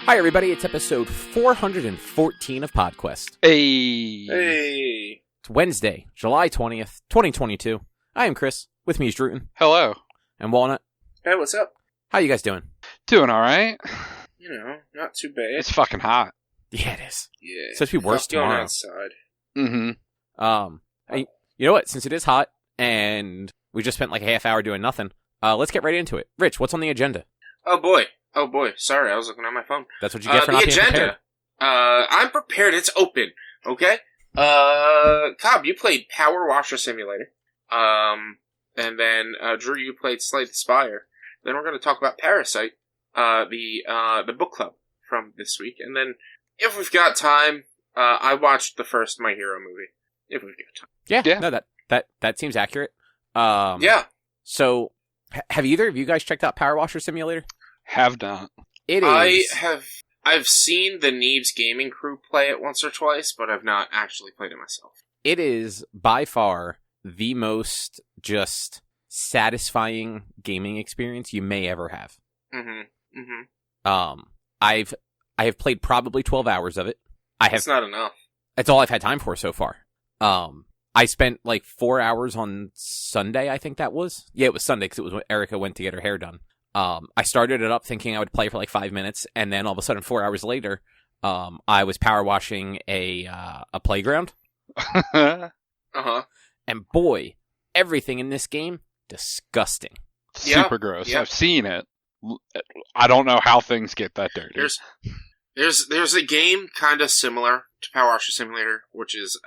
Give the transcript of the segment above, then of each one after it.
Hi, everybody. It's episode 414 of PodQuest. Hey. It's Wednesday, July 20th, 2022. I am Chris. With me is Drootin. Hello. And Walnut. Hey, what's up? How you guys doing? Doing alright. You know, not too bad. It's fucking hot. Yeah, it is. Yeah. It's supposed to be worse Tough going tomorrow. outside. Mm-hmm. You know what? Since it is hot, and we just spent like a half hour doing nothing, let's get right into it. Rich, what's on the agenda? Oh boy. Sorry, I was looking at my phone. That's what you get for the not being agenda. prepared. I'm prepared. It's open. Okay? Cobb, you played PowerWash Simulator. And then, Drew, you played Slay the Spire. Then we're going to talk about Parasite, the book club from this week. And then, if we've got time, I watched the first My Hero movie. If we've got time. Yeah. No, that seems accurate. Yeah. So, have either of you guys checked out PowerWash Simulator? Have not. It is. I've seen the Neebs gaming crew play it once or twice, but I've not actually played it myself. It is by far the most just satisfying gaming experience you may ever have. Mm-hmm. Mm-hmm. I have played probably 12 hours of it. It's not enough. That's all I've had time for so far. I spent like 4 hours on Sunday, I think that was. Yeah, it was Sunday because it was when Erica went to get her hair done. I started it up thinking I would play for like 5 minutes, and then all of a sudden 4 hours later, I was power washing a playground. Uh-huh. And boy, everything in this game, disgusting. Super gross. Yeah. I've seen it. I don't know how things get that dirty. There's a game kind of similar to PowerWash Simulator, which is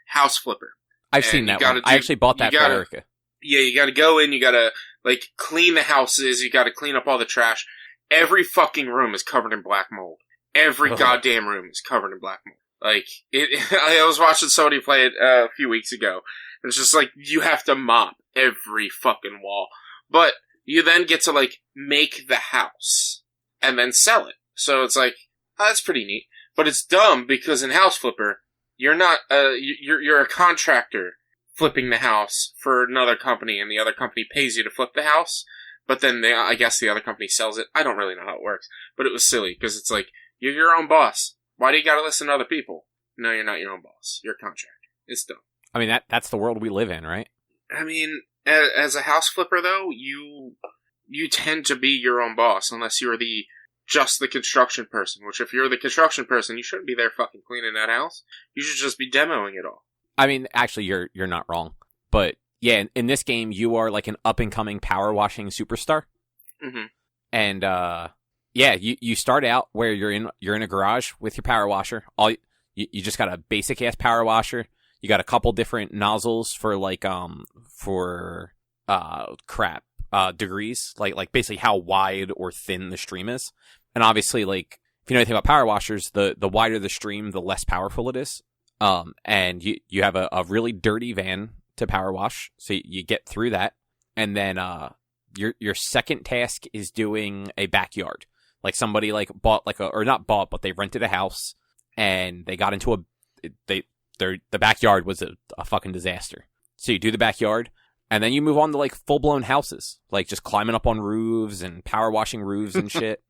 House Flipper. I've seen that one. I actually bought that for Erica. Yeah, you gotta go in, you gotta, like, clean the houses, you gotta clean up all the trash. Every fucking room is covered in black mold. Every goddamn room is covered in black mold. Like, I was watching somebody play it a few weeks ago, and it's just like, you have to mop every fucking wall. But you then get to, like, make the house, and then sell it. So it's like, that's pretty neat. But it's dumb, because in House Flipper, you're not, you're a contractor flipping the house for another company, and the other company pays you to flip the house, but then I guess the other company sells it. I don't really know how it works, but it was silly, because it's like, you're your own boss. Why do you gotta listen to other people? No, you're not your own boss. You're a contractor. It's dumb. I mean, that's the world we live in, right? I mean, as a house flipper, though, you tend to be your own boss, unless you're just the construction person, which if you're the construction person, you shouldn't be there fucking cleaning that house. You should just be demoing it all. I mean, actually, you're not wrong. But yeah, in this game, you are like an up-and-coming power washing superstar. Mm-hmm. And yeah, you start out where you're in a garage with your power washer. You just got a basic ass power washer. You got a couple different nozzles for like degrees, like basically how wide or thin the stream is. And obviously, like, if you know anything about power washers, the wider the stream, the less powerful it is. And you have a really dirty van to power wash, so you get through that. And then your second task is doing a backyard. Like somebody like bought but they rented a house, and they got into the backyard was a fucking disaster. So you do the backyard, and then you move on to like full blown houses, like just climbing up on roofs and power washing roofs and shit.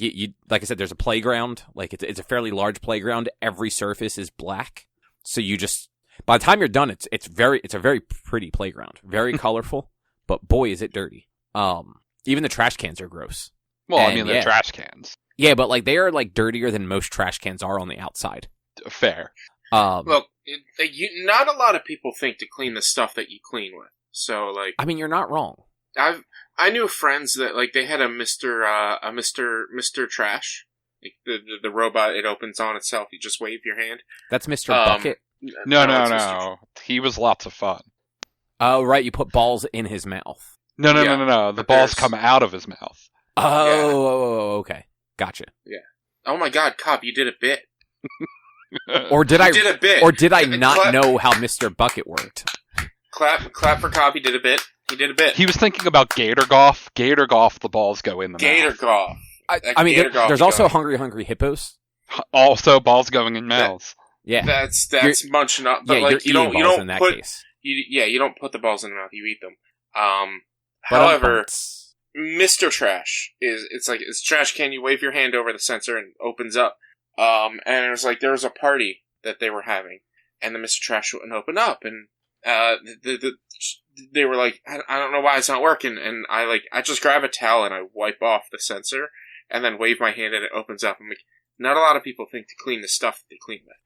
You like I said, there's a playground. Like it's a fairly large playground. Every surface is black, so you just by the time you're done, it's a very pretty playground, very colorful. But boy, is it dirty. Even the trash cans are gross. Well, I mean, they're trash cans. Yeah, but like they are like dirtier than most trash cans are on the outside. Fair. Look, not a lot of people think to clean the stuff that you clean with. So like, I mean, you're not wrong. I knew friends that like they had a Mr. Trash, like the robot. It opens on itself. You just wave your hand. That's Mr. Bucket. No. He was lots of fun. Oh right, you put balls in his mouth. No. The balls come out of his mouth. Oh, okay, gotcha. Yeah. Oh my God, Cobb, you did a bit. Or did I? Did a bit. Or did I not know how Mr. Bucket worked? Clap for Cobb. He did a bit. He was thinking about Gator Golf. Gator Golf, the balls go in the Gator mouth. Golf. I mean, there's also Hungry Hippos. Also, balls going in mouths. Yeah, that's munching up. But yeah, like you don't in that put case. you don't put the balls in the mouth. You eat them. But However, Mr. Trash it's like it's a trash can. You wave your hand over the sensor and it opens up. And it was like there was a party that they were having, and the Mr. Trash wouldn't open up, and they were like, I don't know why it's not working, and I just grab a towel and I wipe off the sensor, and then wave my hand and it opens up. I'm like, not a lot of people think to clean the stuff that they clean with.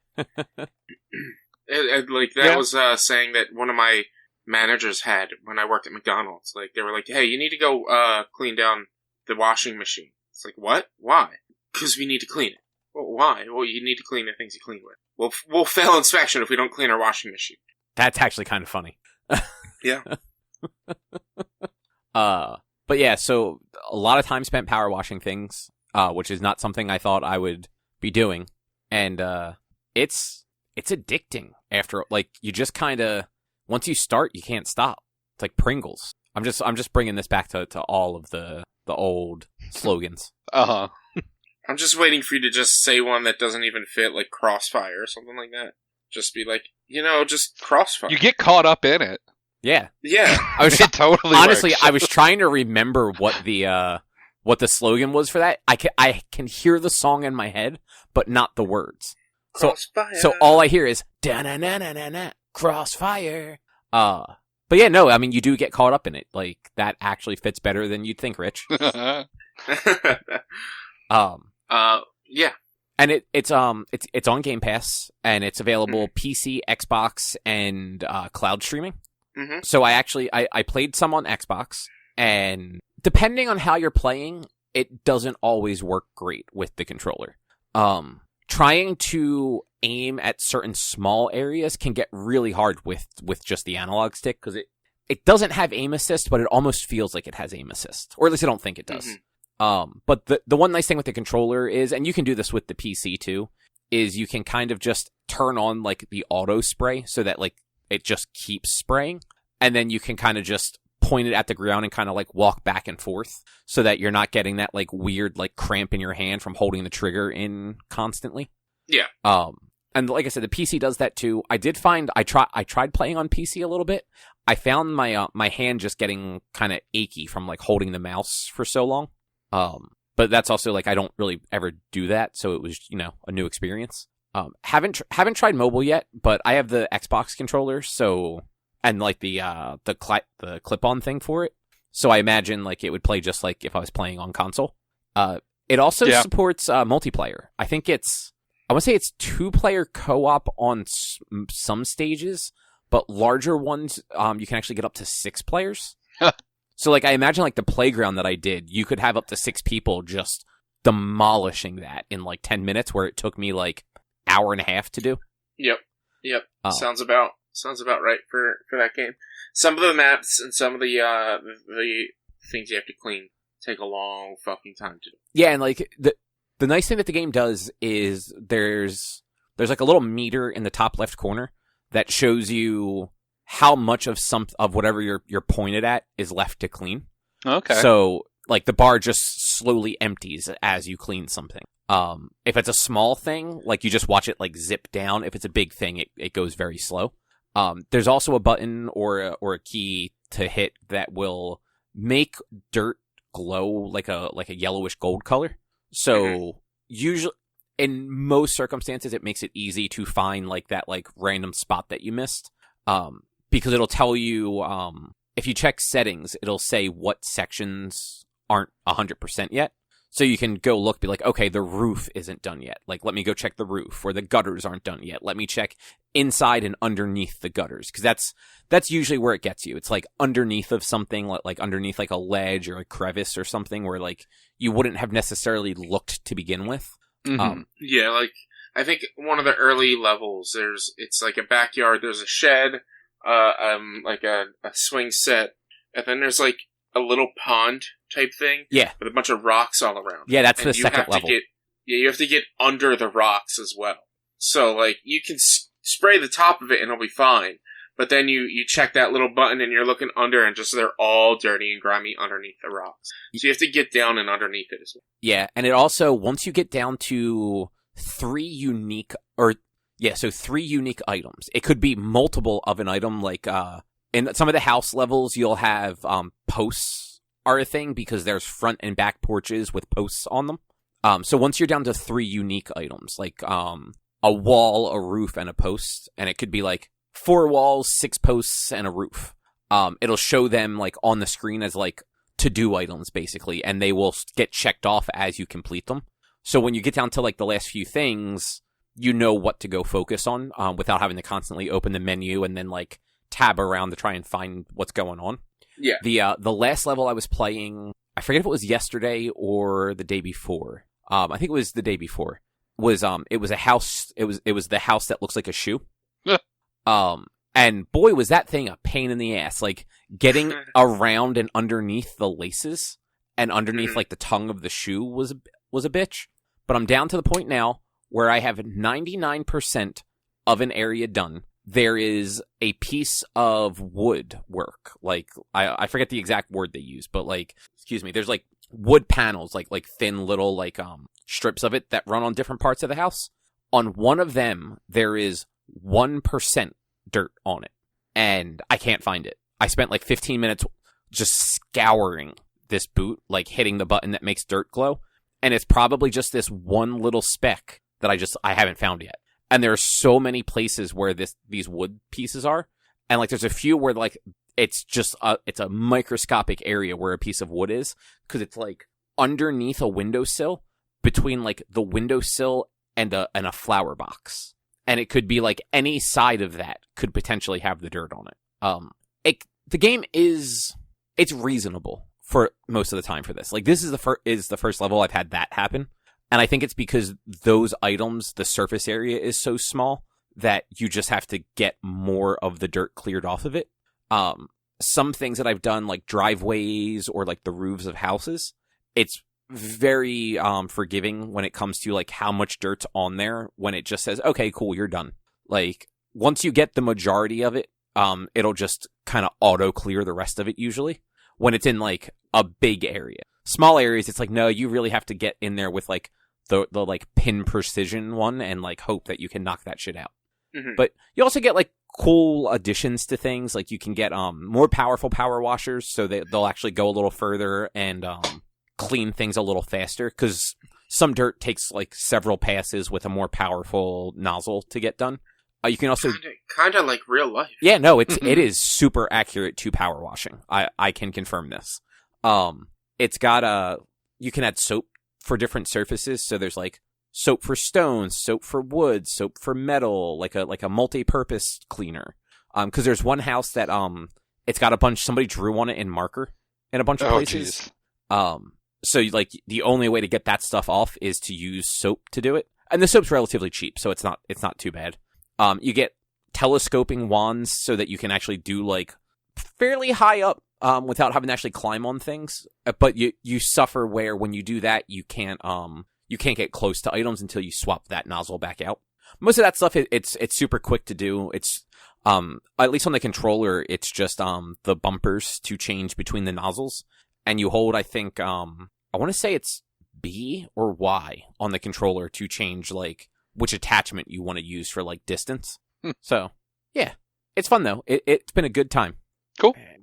That was saying that one of my managers had when I worked at McDonald's. Like, they were like, hey, you need to go clean down the washing machine. It's like, what? Why? Because we need to clean it. Well, why? Well, you need to clean the things you clean with. We'll fail inspection if we don't clean our washing machine. That's actually kind of funny. Yeah. But yeah, so a lot of time spent power washing things, which is not something I thought I would be doing. And it's addicting after, like, you just kind of, once you start, you can't stop. It's like Pringles. I'm just bringing this back to all of the old slogans. Uh-huh. I'm just waiting for you to just say one that doesn't even fit, like Crossfire or something like that. Just be like, just Crossfire. You get caught up in it. Yeah. Yeah. I was It totally honestly, works. I was trying to remember what the slogan was for that. I can hear the song in my head, but not the words. Crossfire. So all I hear is da-na-na-na-na-na, Crossfire. But yeah, no, I mean, you do get caught up in it. Like, that actually fits better than you'd think, Rich. Yeah. And it's on Game Pass, and it's available PC, Xbox, and cloud streaming. Mm-hmm. So I played some on Xbox, and depending on how you're playing, it doesn't always work great with the controller. Trying to aim at certain small areas can get really hard with just the analog stick, because it doesn't have aim assist, but it almost feels like it has aim assist, or at least I don't think it does. Mm-hmm. But the one nice thing with the controller is, and you can do this with the PC too, is you can kind of just turn on like the auto spray so that like it just keeps spraying, and then you can kind of just point it at the ground and kind of like walk back and forth so that you're not getting that like weird like cramp in your hand from holding the trigger in constantly. Yeah. And like I said, the PC does that too. I did find I tried playing on PC a little bit. I found my hand just getting kind of achy from like holding the mouse for so long. But that's also like I don't really ever do that, so it was a new experience. Haven't tried mobile yet, but I have the Xbox controller, so and like the clip-on thing for it. So I imagine like it would play just like if I was playing on console. It also supports multiplayer. I think I want to say it's 2-player co-op on some stages, but larger ones you can actually get up to 6 players. So like I imagine like the playground that I did, you could have up to 6 people just demolishing that in like 10 minutes, where it took me like hour and a half to do. Yep. Sounds about right for that game. Some of the maps and some of the things you have to clean take a long fucking time to do. Yeah, and like the nice thing that the game does is there's like a little meter in the top left corner that shows you how much of whatever you're pointed at is left to clean. Okay. So like the bar just slowly empties as you clean something. If it's a small thing, like you just watch it like zip down. If it's a big thing, it goes very slow. There's also a button or a key to hit that will make dirt glow like a yellowish gold color. So usually, in most circumstances, it makes it easy to find like that like random spot that you missed. Because it'll tell you, if you check settings, it'll say what sections aren't 100% yet. So you can go look, be like, okay, the roof isn't done yet. Like, let me go check the roof, or the gutters aren't done yet. Let me check inside and underneath the gutters. Because that's usually where it gets you. It's like underneath of something, like underneath like a ledge or a crevice or something where like you wouldn't have necessarily looked to begin with. Mm-hmm. Yeah, like I think one of the early levels, it's like a backyard. There's a shed, like a swing set, and then there's like a little pond type thing. Yeah, with a bunch of rocks all around. Yeah, that's the second level. You have to get under the rocks as well. So like you can spray the top of it and it'll be fine. But then you check that little button and you're looking under, and just they're all dirty and grimy underneath the rocks. So you have to get down and underneath it as well. Yeah, and it also, once you get down to 3 unique items. It could be multiple of an item, like in some of the house levels, you'll have posts are a thing because there's front and back porches with posts on them. So once you're down to 3 unique items, like a wall, a roof, and a post, and it could be like 4 walls, 6 posts, and a roof. It'll show them like on the screen as like to-do items, basically, and they will get checked off as you complete them. So when you get down to like the last few things, you know what to go focus on without having to constantly open the menu and then like tab around to try and find what's going on. Yeah. The last level I was playing, I forget if it was yesterday or the day before. I think it was the day before. It was a house. It was the house that looks like a shoe. And boy, was that thing a pain in the ass. Like getting around and underneath the laces and underneath like the tongue of the shoe was a bitch. But I'm down to the point now where I have 99% of an area done. There is a piece of wood work. Like I forget the exact word they use, but like, excuse me, there's like wood panels, like thin little like strips of it that run on different parts of the house. On one of them, there is 1% dirt on it, and I can't find it. I spent like 15 minutes just scouring this boot, like hitting the button that makes dirt glow, and it's probably just this one little speck that I haven't found yet. And there are so many places where these wood pieces are, and like there's a few where like it's a microscopic area where a piece of wood is, because it's like underneath a windowsill, between like the windowsill and a flower box. And it could be like any side of that could potentially have the dirt on it. The game it's reasonable for most of the time for this. Like this is the first level I've had that happen. And I think it's because those items, the surface area is so small that you just have to get more of the dirt cleared off of it. Some things that I've done, like driveways or like the roofs of houses, it's very forgiving when it comes to like how much dirt's on there when it just says, okay, cool, you're done. Like once you get the majority of it, it'll just kind of auto clear the rest of it usually when it's in like a big area. Small areas, it's like, no, you really have to get in there with like the like pin precision one and like hope that you can knock that shit out. Mm-hmm. But you also get like cool additions to things. Like you can get more powerful power washers, so they'll actually go a little further and clean things a little faster, because some dirt takes like several passes with a more powerful nozzle to get done. You can also kind of like real life. Yeah, no, it is super accurate to power washing. I can confirm this. It's got you can add soap for different surfaces. So there's like soap for stones, soap for wood, soap for metal, like a multi-purpose cleaner. Because there's one house that it's got somebody drew on it in marker in a bunch of places. Geez. So like the only way to get that stuff off is to use soap to do it, and the soap's relatively cheap, so it's not too bad. You get telescoping wands so that you can actually do like fairly high up without having to actually climb on things. But you suffer where when you do that you can't get close to items until you swap that nozzle back out. Most of that stuff it's super quick to do. It's at least on the controller, it's just the bumpers to change between the nozzles, and you hold, I think I want to say it's B or Y on the controller to change like which attachment you want to use for like distance. So yeah, it's fun though. It's been a good time. Cool. And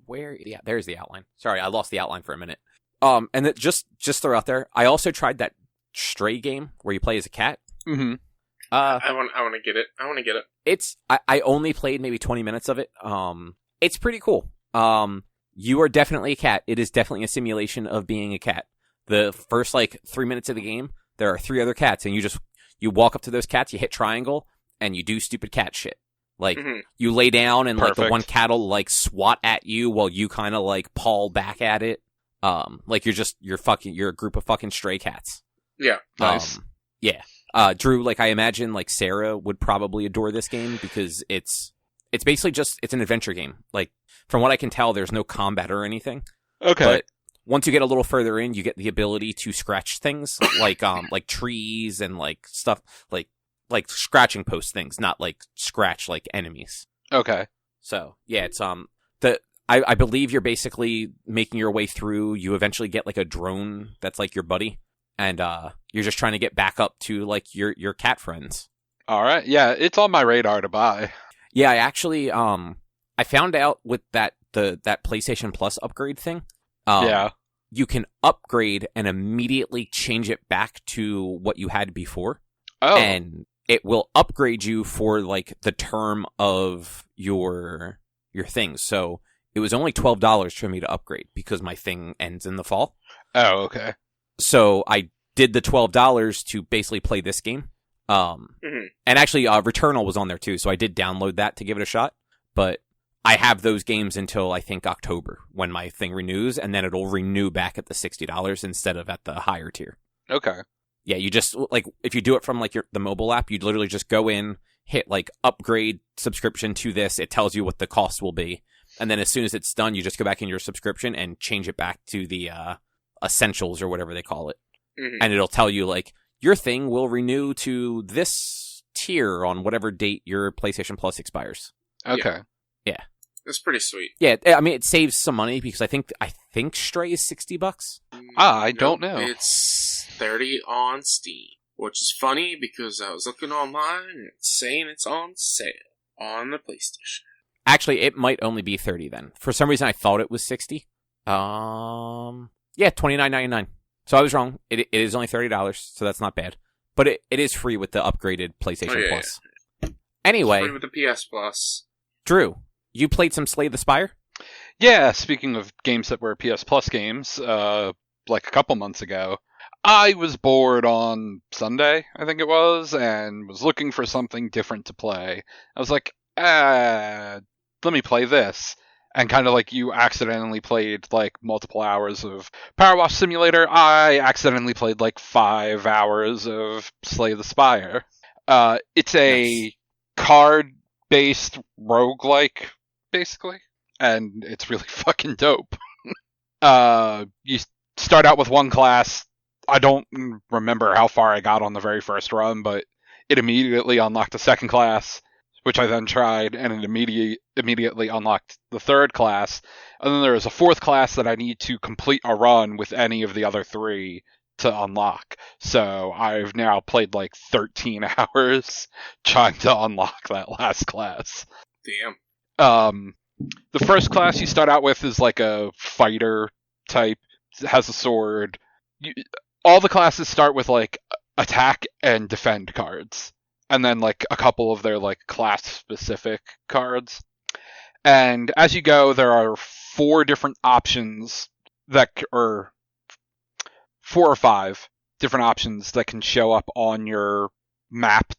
there's the outline. Sorry, I lost the outline for a minute. And it just throw out there, I also tried that Stray game where you play as a cat. Mm-hmm. I want to get it. I want to get it. I only played maybe 20 minutes of it. It's pretty cool. You are definitely a cat. It is definitely a simulation of being a cat. The first like 3 minutes of the game, there are 3 other cats, and you walk up to those cats, you hit triangle, and you do stupid cat shit. Like, you lay down and like the one cat will like swat at you while you kind of like paw back at it. Like you're a group of fucking stray cats. Yeah. Nice. Yeah. Drew, like I imagine like Sarah would probably adore this game because it's basically it's an adventure game. Like from what I can tell, there's no combat or anything. Okay. But once you get a little further in, you get the ability to scratch things like trees and like stuff like scratching post things, not like scratch like enemies. Okay. So yeah, it's I believe you're basically making your way through. You eventually get like a drone that's like your buddy, and you're just trying to get back up to like your cat friends. All right. Yeah, it's on my radar to buy. Yeah, I actually I found out with that PlayStation Plus upgrade thing. Yeah. you can upgrade and immediately change it back to what you had before. Oh. And it will upgrade you for like the term of your things. So it was only $12 for me to upgrade because my thing ends in the fall. Oh, okay. So I did the $12 to basically play this game. And actually, Returnal was on there too, so I did download that to give it a shot. But I have those games until I think October when my thing renews, and then it'll renew back at the $60 instead of at the higher tier. Okay. Yeah, you just like if you do it from like the mobile app, you literally just go in, hit like upgrade subscription to this. It tells you what the cost will be, and then as soon as it's done, you just go back in your subscription and change it back to the essentials or whatever they call it, and it'll tell you like your thing will renew to this tier on whatever date your PlayStation Plus expires. Okay. Yeah. It's pretty sweet. Yeah, I mean it saves some money because I think Stray is $60. I don't know. It's 30 on Steam, which is funny because I was looking online and it's saying it's on sale on the PlayStation. Actually, it might only be 30 then. For some reason, I thought it was 60. Yeah, $29.99. So I was wrong. It is only $30, so that's not bad. But it is free with the upgraded PlayStation Plus. Yeah. Anyway, It's free with the PS Plus. Drew, you played some Slay the Spire? Yeah, speaking of games that were PS Plus games, like a couple months ago, I was bored on Sunday, I think it was, and was looking for something different to play. I was like, let me play this. And kind of like you accidentally played like multiple hours of PowerWash Simulator, I accidentally played like 5 hours of Slay the Spire. It's a card-based roguelike, basically, and it's really fucking dope. You start out with one class. I don't remember how far I got on the very first run, but it immediately unlocked a second class, which I then tried, and it immediately unlocked the third class. And then there is a fourth class that I need to complete a run with any of the other 3 to unlock. So I've now played like 13 hours trying to unlock that last class. Damn. The first class you start out with is like a fighter type. It has a sword. All the classes start with like attack and defend cards, and then like a couple of their like class specific cards. And as you go, there are 4 different options or 4 or 5 different options that can show up on your map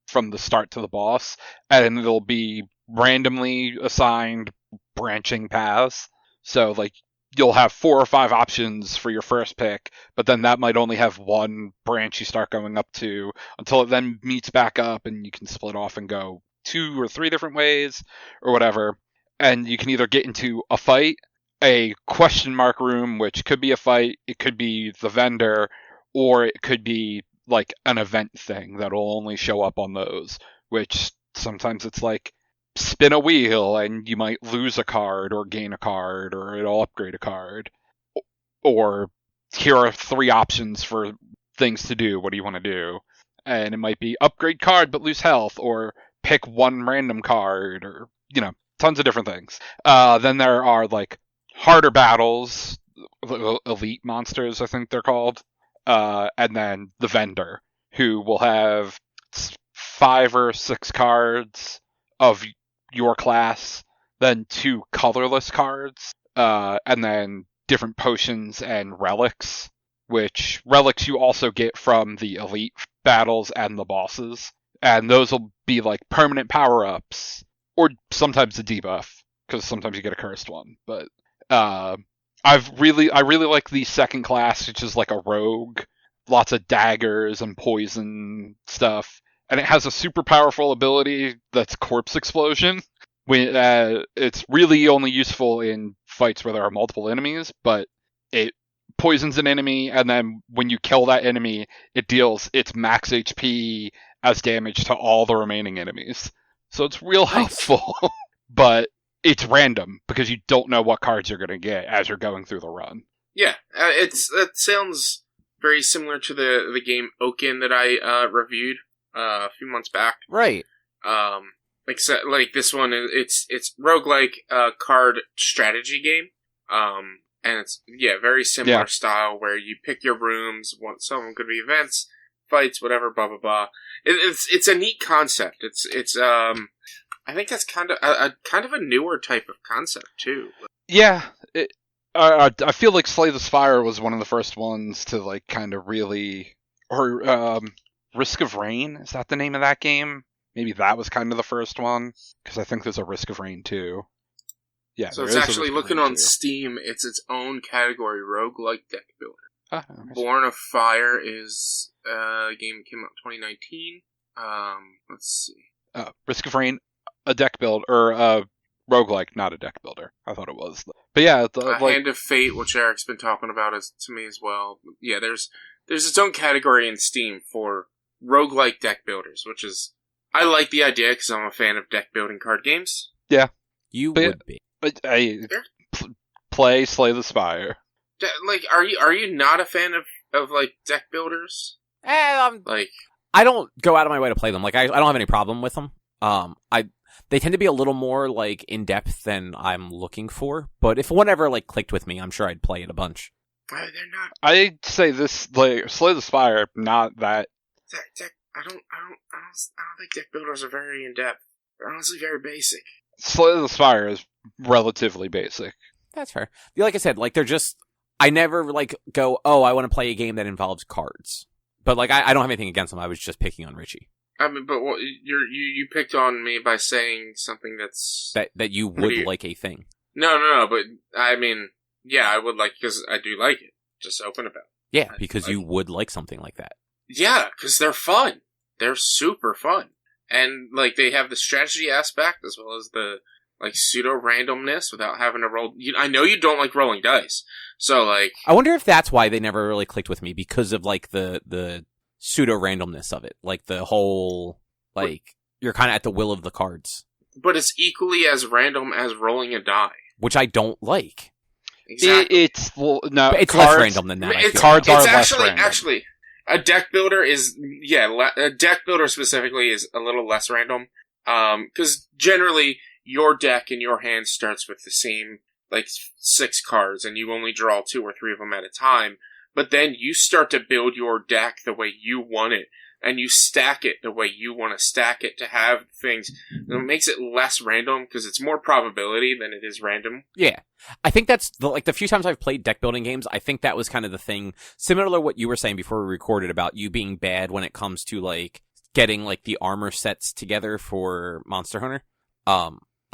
from the start to the boss, and it'll be randomly assigned branching paths. So like you'll have 4 or 5 options for your first pick, but then that might only have one branch you start going up to until it then meets back up, and you can split off and go 2 or 3 different ways or whatever. And you can either get into a fight, a question mark room, which could be a fight, it could be the vendor, or it could be like an event thing that'll only show up on those, which sometimes it's like spin a wheel and you might lose a card or gain a card, or it'll upgrade a card. Or here are 3 options for things to do. What do you want to do? And it might be upgrade card but lose health, or pick one random card, or, tons of different things. Then there are like harder battles, elite monsters, I think they're called. And then the vendor, who will have 5 or 6 cards of your class, then 2 colorless cards, and then different potions and relics, which relics you also get from the elite battles and the bosses. And those will be like permanent power-ups, or sometimes a debuff, because sometimes you get a cursed one. But I really like the second class, which is like a rogue, lots of daggers and poison stuff. And it has a super powerful ability that's Corpse Explosion. It's really only useful in fights where there are multiple enemies, but it poisons an enemy, and then when you kill that enemy, it deals its max HP as damage to all the remaining enemies. So it's real helpful, but it's random because you don't know what cards you're going to get as you're going through the run. Yeah, it sounds very similar to the game Oaken that I reviewed a few months back. Right. Like this one, it's roguelike card strategy game. and it's very similar style where you pick your rooms. Some of them could be events, fights, whatever, blah blah blah. It's a neat concept. It's I think that's kind of a newer type of concept too. Yeah, I feel like Slay the Spire was one of the first ones to like kind of really, or Risk of Rain, is that the name of that game? Maybe that was kind of the first one, because I think there's a Risk of Rain too. Yeah, so it's actually looking on Steam. It's its own category, roguelike deck builder. Born of Fire is a game that came out in 2019. Let's see. Risk of Rain, a deck build, or roguelike, not a deck builder. I thought it was. But yeah, Hand of Fate, which Eric's been talking about, is to me as well. Yeah, there's its own category in Steam for roguelike deck builders, which is, I like the idea because I'm a fan of deck building card games. Yeah, you would be. Play Slay the Spire. Like, are you not a fan of like deck builders? Like, I don't go out of my way to play them. Like, I don't have any problem with them. They tend to be a little more like in depth than I'm looking for. But if one ever like clicked with me, I'm sure I'd play it a bunch. They're not. I'd say this, like, Slay the Spire, not that. I don't think deck builders are very in depth. They're honestly very basic. Slay the Spire is relatively basic. That's fair. Like I said, like they're just. I never like go, oh, I want to play a game that involves cards. But like I don't have anything against them. I was just picking on Richie. I mean, but you picked on me by saying something that you would like a thing. No. But I mean, yeah, I would like, because I do like it. Just open about it. Yeah, because you would like something like that. Yeah, because they're fun. They're super fun, and like they have the strategy aspect as well as the like pseudo randomness without having to roll. I know you don't like rolling dice, so like I wonder if that's why they never really clicked with me, because of like the pseudo randomness of it, like the whole like you're kind of at the will of the cards. But it's equally as random as rolling a die, which I don't like. Exactly. It's less random than that. Cards are less random. Actually, a deck builder is a deck builder specifically is a little less random. Because generally your deck in your hand starts with the same like 6 cards, and you only draw 2 or 3 of them at a time. But then you start to build your deck the way you want it, and you stack it the way you want to stack it to have things. It makes it less random because it's more probability than it is random. Yeah. I think that's the few times I've played deck building games, I think that was kind of the thing, similar to what you were saying before we recorded about you being bad when it comes to like getting like the armor sets together for Monster Hunter.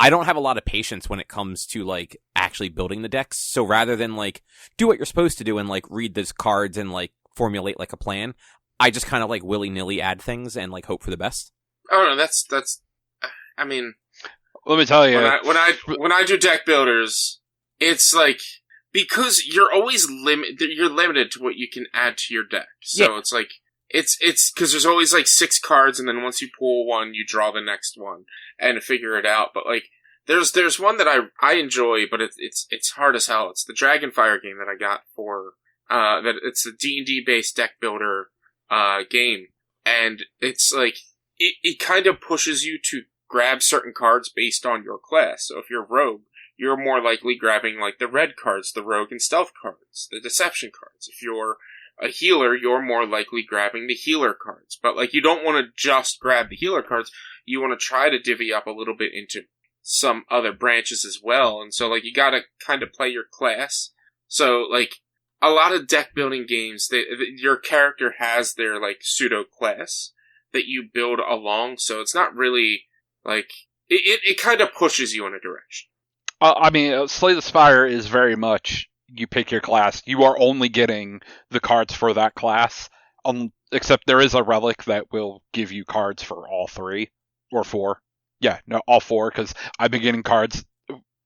I don't have a lot of patience when it comes to like actually building the decks. So rather than like do what you're supposed to do and like read those cards and like formulate like a plan, I just kind of like willy-nilly add things and like hope for the best. Oh no, that's. I mean, let me tell you, when I do deck builders, it's like because you're always you're limited to what you can add to your deck. So it's like it's because there's always like 6 cards, and then once you pull one, you draw the next one and figure it out. But like there's one that I enjoy, but it's hard as hell. It's the Dragonfire game that I got for that it's a D&D based deck builder game, and it's like it kind of pushes you to grab certain cards based on your class. So if you're rogue, you're more likely grabbing like the red cards, the rogue and stealth cards, the deception cards. If you're a healer, you're more likely grabbing the healer cards. But like you don't want to just grab the healer cards, you want to try to divvy up a little bit into some other branches as well. And so like you gotta kind of play your class. So like a lot of deck building games, your character has their like pseudo class that you build along, so it's not really like it kind of pushes you in a direction. I mean, Slay the Spire is very much you pick your class. You are only getting the cards for that class, except there is a relic that will give you cards for all 3 or 4. Yeah, no, all 4, because I've been getting cards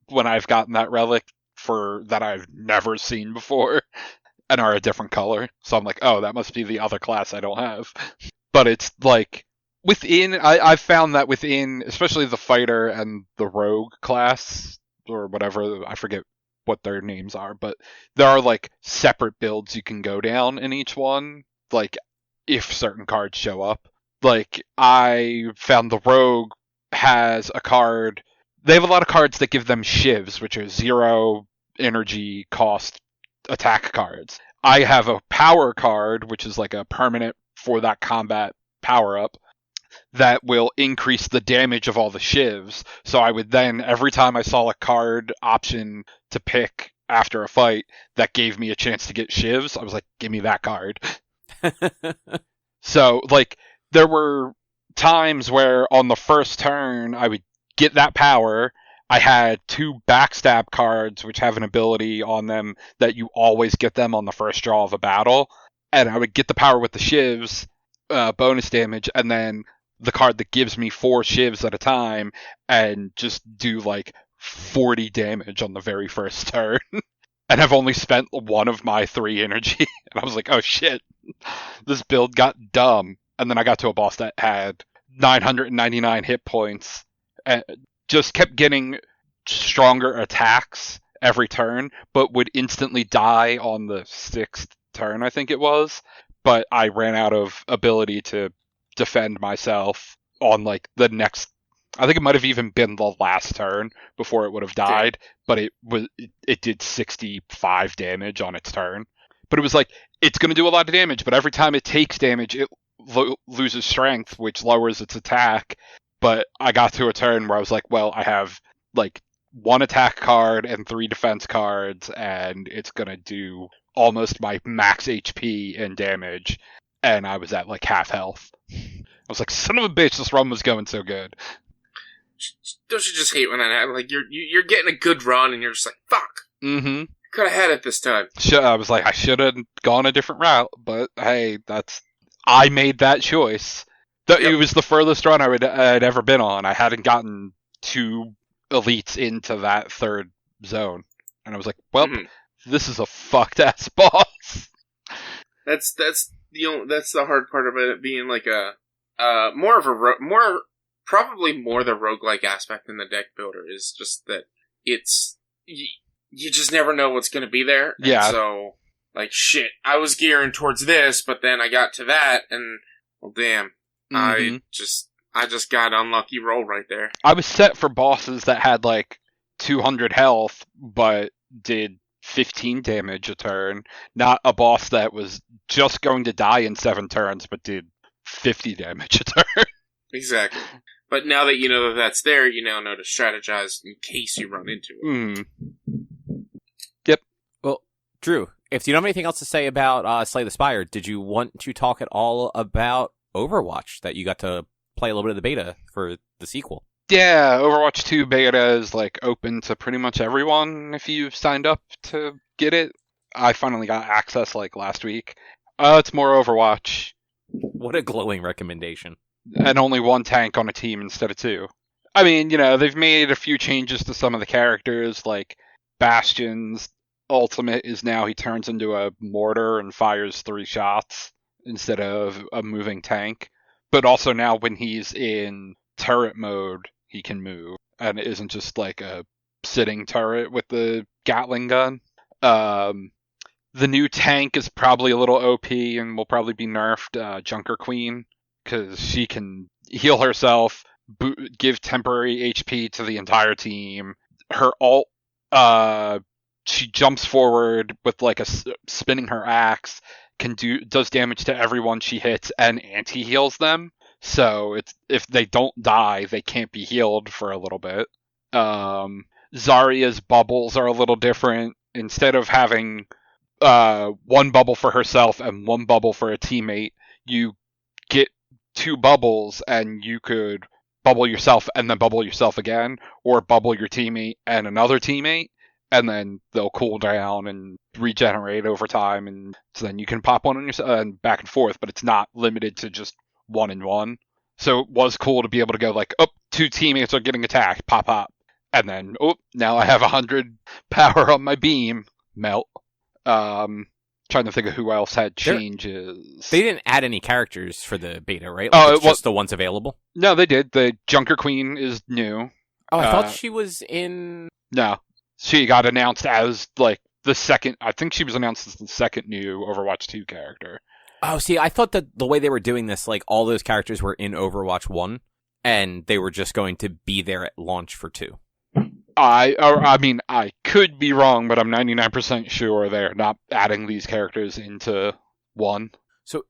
when I've gotten that relic that I've never seen before and are a different color. So I'm like, oh, that must be the other class I don't have. But it's like I've found that within, especially the fighter and the rogue class or whatever, I forget what their names are, but there are like separate builds you can go down in each one, like if certain cards show up. Like I found the rogue has a card. They have a lot of cards that give them shivs, which are 0 energy cost attack cards. I have a power card, which is like a permanent for that combat power-up, that will increase the damage of all the shivs. So I would then, every time I saw a card option to pick after a fight that gave me a chance to get shivs, I was like, give me that card. So, like, there were times where on the first turn I would get that power. I had 2 backstab cards, which have an ability on them that you always get them on the first draw of a battle. And I would get the power with the shivs, bonus damage, and then the card that gives me 4 shivs at a time, and just do like 40 damage on the very first turn. And I've only spent 1 of my 3 energy. And I was like, oh shit, this build got dumb. And then I got to a boss that had 999 hit points, and just kept getting stronger attacks every turn, but would instantly die on the 6th turn, I think it was. But I ran out of ability to defend myself on like the next, I think it might have even been the last turn before it would have died, but it did 65 damage on its turn. But it was like, it's going to do a lot of damage, but every time it takes damage, it loses strength, which lowers its attack. But I got to a turn where I was like, well, I have like 1 attack card and 3 defense cards, and it's going to do almost my max HP and damage. And I was at like half health. I was like, son of a bitch, this run was going so good. Don't you just hate when that happens? Like, you're getting a good run, and you're just like, fuck. Mm-hmm. Could have had it this time. I was like, I should have gone a different route, but hey, I made that choice. It was the furthest run I'd ever been on. I hadn't gotten 2 elites into that 3rd zone. And I was like, well, this is a fucked ass boss. That's the hard part about it being like probably more the roguelike aspect in the deck builder is just that it's, you just never know what's going to be there. Yeah. And so, like, shit, I was gearing towards this, but then I got to that, and, well, damn. I just got an unlucky roll right there. I was set for bosses that had like 200 health, but did 15 damage a turn. Not a boss that was just going to die in 7 turns, but did 50 damage a turn. Exactly. But now that you know that that's there, you now know to strategize in case you run into it. Yep. Well, Drew, if you don't have anything else to say about Slay the Spire, did you want to talk at all about Overwatch, that you got to play a little bit of the beta for the sequel? Yeah, Overwatch 2 beta is like open to pretty much everyone if you've signed up to get it. I finally got access like last week. It's more Overwatch. What a glowing recommendation. And only 1 tank on a team instead of 2. I mean, they've made a few changes to some of the characters, like Bastion's ultimate is now he turns into a mortar and fires 3 shots instead of a moving tank. But also now when he's in turret mode, he can move. And it isn't just like a sitting turret with the Gatling gun. The new tank is probably a little OP and will probably be nerfed, Junker Queen, because she can heal herself, give temporary HP to the entire team. Her ult, she jumps forward with like spinning her axe, does damage to everyone she hits and anti-heals them. So if they don't die, they can't be healed for a little bit. Zarya's bubbles are a little different. Instead of having 1 bubble for herself and 1 bubble for a teammate, you get 2 bubbles and you could bubble yourself and then bubble yourself again, or bubble your teammate and another teammate, and then they'll cool down and regenerate over time, and so then you can pop one on yourself and back and forth, but it's not limited to just 1 and 1. So it was cool to be able to go like, 2 teammates are getting attacked, pop, and then, now I have 100 power on my beam, melt. Trying to think of who else had changes. They didn't add any characters for the beta, right? It's just the ones available? No, they did. The Junker Queen is new. Oh, I thought she was in... No. She got announced as, like, the second... I think she was announced as the second new Overwatch 2 character. Oh, see, I thought that the way they were doing this, like, all those characters were in Overwatch 1, and they were just going to be there at launch for 2. I could be wrong, but I'm 99% sure they're not adding these characters into 1. So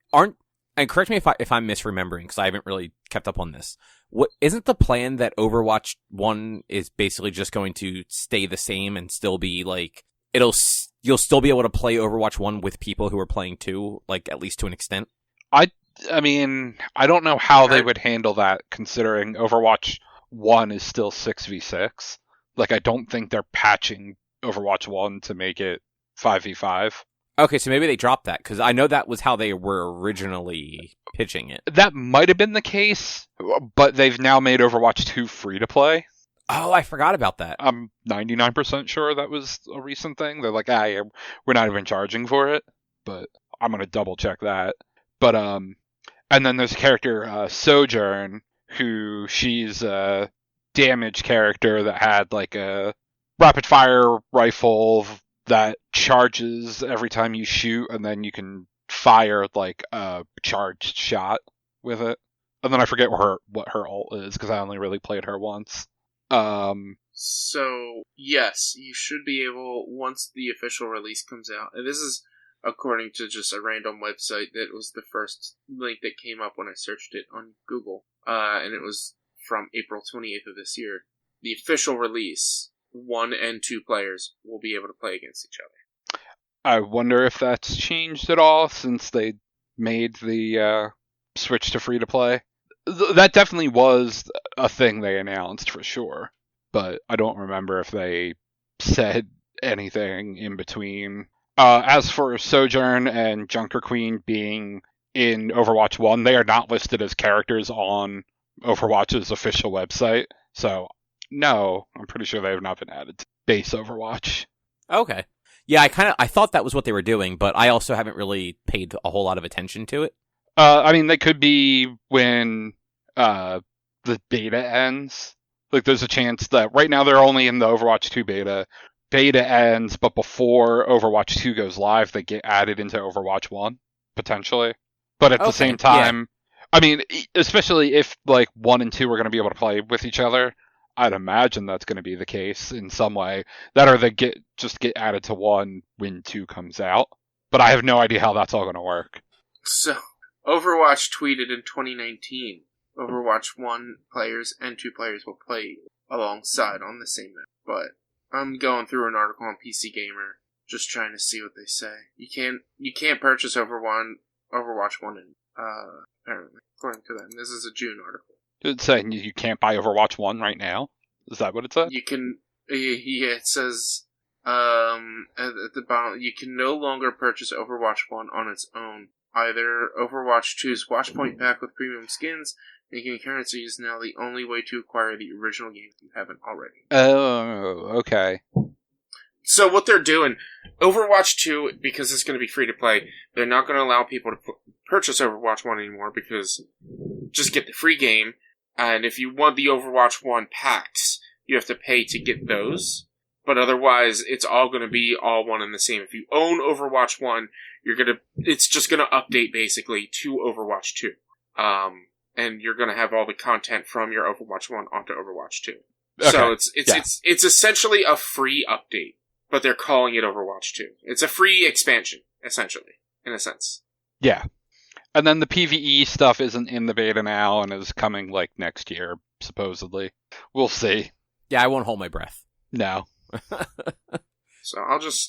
and correct me if I'm misremembering, because I haven't really kept up on this. What isn't the plan that Overwatch 1 is basically just going to stay the same and still be like you'll still be able to play Overwatch 1 with people who are playing 2, like at least to an extent? I mean, I don't know how they would handle that, considering Overwatch 1 is still 6v6. Like, I don't think they're patching Overwatch 1 to make it 5v5. Okay, so maybe they dropped that, because I know that was how they were originally pitching it. That might have been the case, but they've now made Overwatch 2 free to play. Oh, I forgot about that. I'm 99% sure that was a recent thing. They're like, yeah, we're not even charging for it, but I'm going to double check that. But, and then there's a character, Sojourn, who she's a damage character that had like a rapid fire rifle that charges every time you shoot, and then you can fire like a charged shot with it. And then I forget what her ult is, because I only really played her once. So, yes, you should be able, once the official release comes out, and this is according to just a random website that was the first link that came up when I searched it on Google, and it was from April 28th of this year. The official release, 1 and 2 players will be able to play against each other. I wonder if that's changed at all since they made the switch to free to play. That definitely was a thing they announced for sure, but I don't remember if they said anything in between. As for Sojourn and Junker Queen being in Overwatch 1, they are not listed as characters on Overwatch's official website, so no, I'm pretty sure they have not been added to base Overwatch. Okay. Yeah, I thought that was what they were doing, but I also haven't really paid a whole lot of attention to it. I mean, they could be when the beta ends. Like, there's a chance that right now they're only in the Overwatch 2 beta. Beta ends, but before Overwatch 2 goes live, they get added into Overwatch 1, potentially. But at the same time, I mean, especially if, like, 1 and 2 are going to be able to play with each other, I'd imagine that's going to be the case in some way. That or they get added to 1 when 2 comes out. But I have no idea how that's all going to work. So, Overwatch tweeted in 2019, Overwatch 1 players and 2 players will play alongside on the same map. But I'm going through an article on PC Gamer, just trying to see what they say. You can't purchase Overwatch 1 apparently, according to them. This is a June article. It's saying you can't buy Overwatch 1 right now? Is that what it said? You can, yeah, it says, at the bottom, you can no longer purchase Overwatch 1 on its own. Either Overwatch 2's Watchpoint pack with premium skins, making currency is now the only way to acquire the original game if you haven't already. Oh, okay. So what they're doing, Overwatch 2, because it's going to be free to play, they're not going to allow people to purchase Overwatch 1 anymore, because just get the free game, and if you want the Overwatch 1 packs, you have to pay to get those. But otherwise, it's all going to be all one and the same. If you own Overwatch 1, it's just going to update basically to Overwatch 2. And you're going to have all the content from your Overwatch 1 onto Overwatch 2. Okay. So it's essentially a free update, but they're calling it Overwatch 2. It's a free expansion, essentially, in a sense. Yeah. And then the PvE stuff isn't in the beta now and is coming like next year, supposedly. We'll see. Yeah, I won't hold my breath. No. So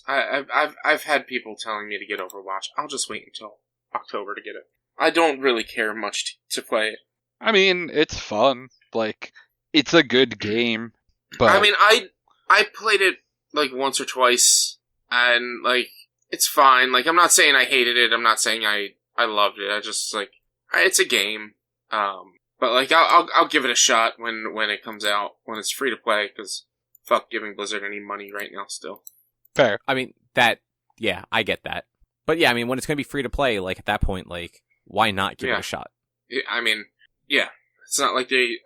I've had people telling me to get Overwatch. I'll just wait until October to get it. I don't really care much to play it. I mean, it's fun. Like, it's a good game. But I mean, I played it like once or twice, and like it's fine. Like, I'm not saying I hated it. I'm not saying I loved it. I just like it's a game. But like I'll give it a shot when it comes out, when it's free to play, because fuck giving Blizzard any money right now still. Fair. I mean, yeah, I get that. But yeah, I mean, when it's going to be free to play, like, at that point, like, why not give it a shot? I mean, yeah. It's not like they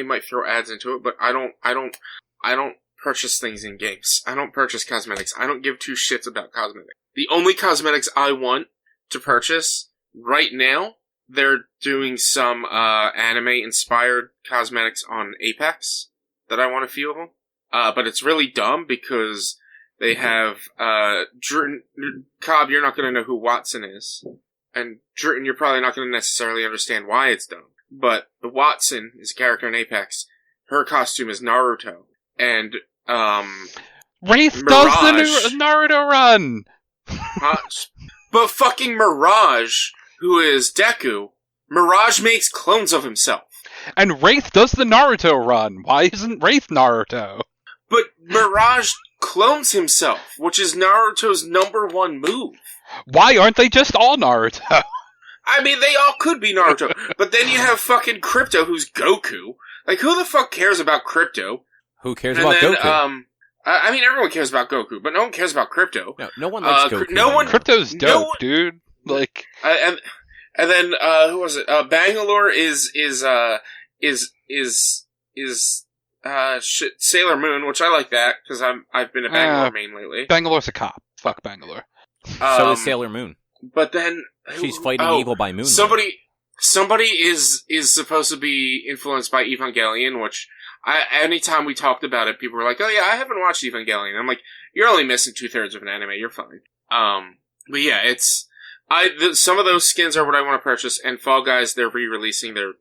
might throw ads into it, but I don't purchase things in games. I don't purchase cosmetics. I don't give two shits about cosmetics. The only cosmetics I want to purchase right now, they're doing some anime-inspired cosmetics on Apex that I want a few of them. But it's really dumb because they have, Cobb, you're not going to know who Watson is. And Drootin, you're probably not going to necessarily understand why it's dumb. But the Watson is a character in Apex. Her costume is Naruto. And, Wraith Mirage. does the Naruto run! But fucking Mirage, who is Deku, Mirage makes clones of himself. And Wraith does the Naruto run. Why isn't Wraith Naruto? But Mirage clones himself, which is Naruto's #1 move. Why aren't they just all Naruto? I mean, they all could be Naruto. But then you have fucking Crypto, who's Goku. Like, who the fuck cares about Crypto? Who cares about Goku? I mean, everyone cares about Goku, but no one cares about Crypto. No one likes Goku. Crypto's dope, dude. Like, and then who was it? Bangalore is Sailor Moon, which I like that because I've been a Bangalore main lately. Bangalore's a cop. Fuck Bangalore. So is Sailor Moon. But then she's fighting evil by moonlight. Somebody is supposed to be influenced by Evangelion, which anytime we talked about it, people were like, "Oh yeah, I haven't watched Evangelion." I'm like, "You're only missing 2/3 of an anime. You're fine." But yeah, some of those skins are what I want to purchase. And Fall Guys, they're re-releasing their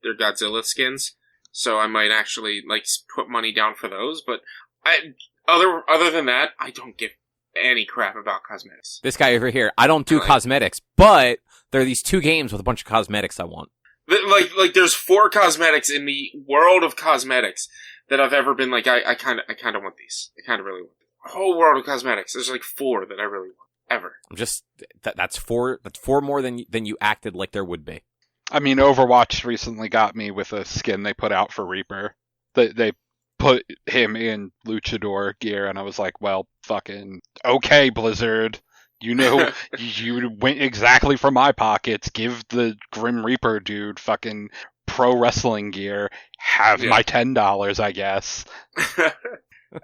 Godzilla skins, so I might actually like put money down for those. But other than that, I don't give any crap about cosmetics. This guy over here, I don't do cosmetics, but there are these 2 games with a bunch of cosmetics I want. Like there's 4 cosmetics in the world of cosmetics that I've ever been like, I kind of want these. I kind of really want them. A whole world of cosmetics. There's like 4 that I really want. Ever. I'm just, that's 4 more than you acted like there would be. I mean, Overwatch recently got me with a skin they put out for Reaper. They put him in luchador gear, and I was like, well, fucking okay, Blizzard. You know, you went exactly for my pockets. Give the Grim Reaper dude fucking pro wrestling gear. Have my $10, I guess.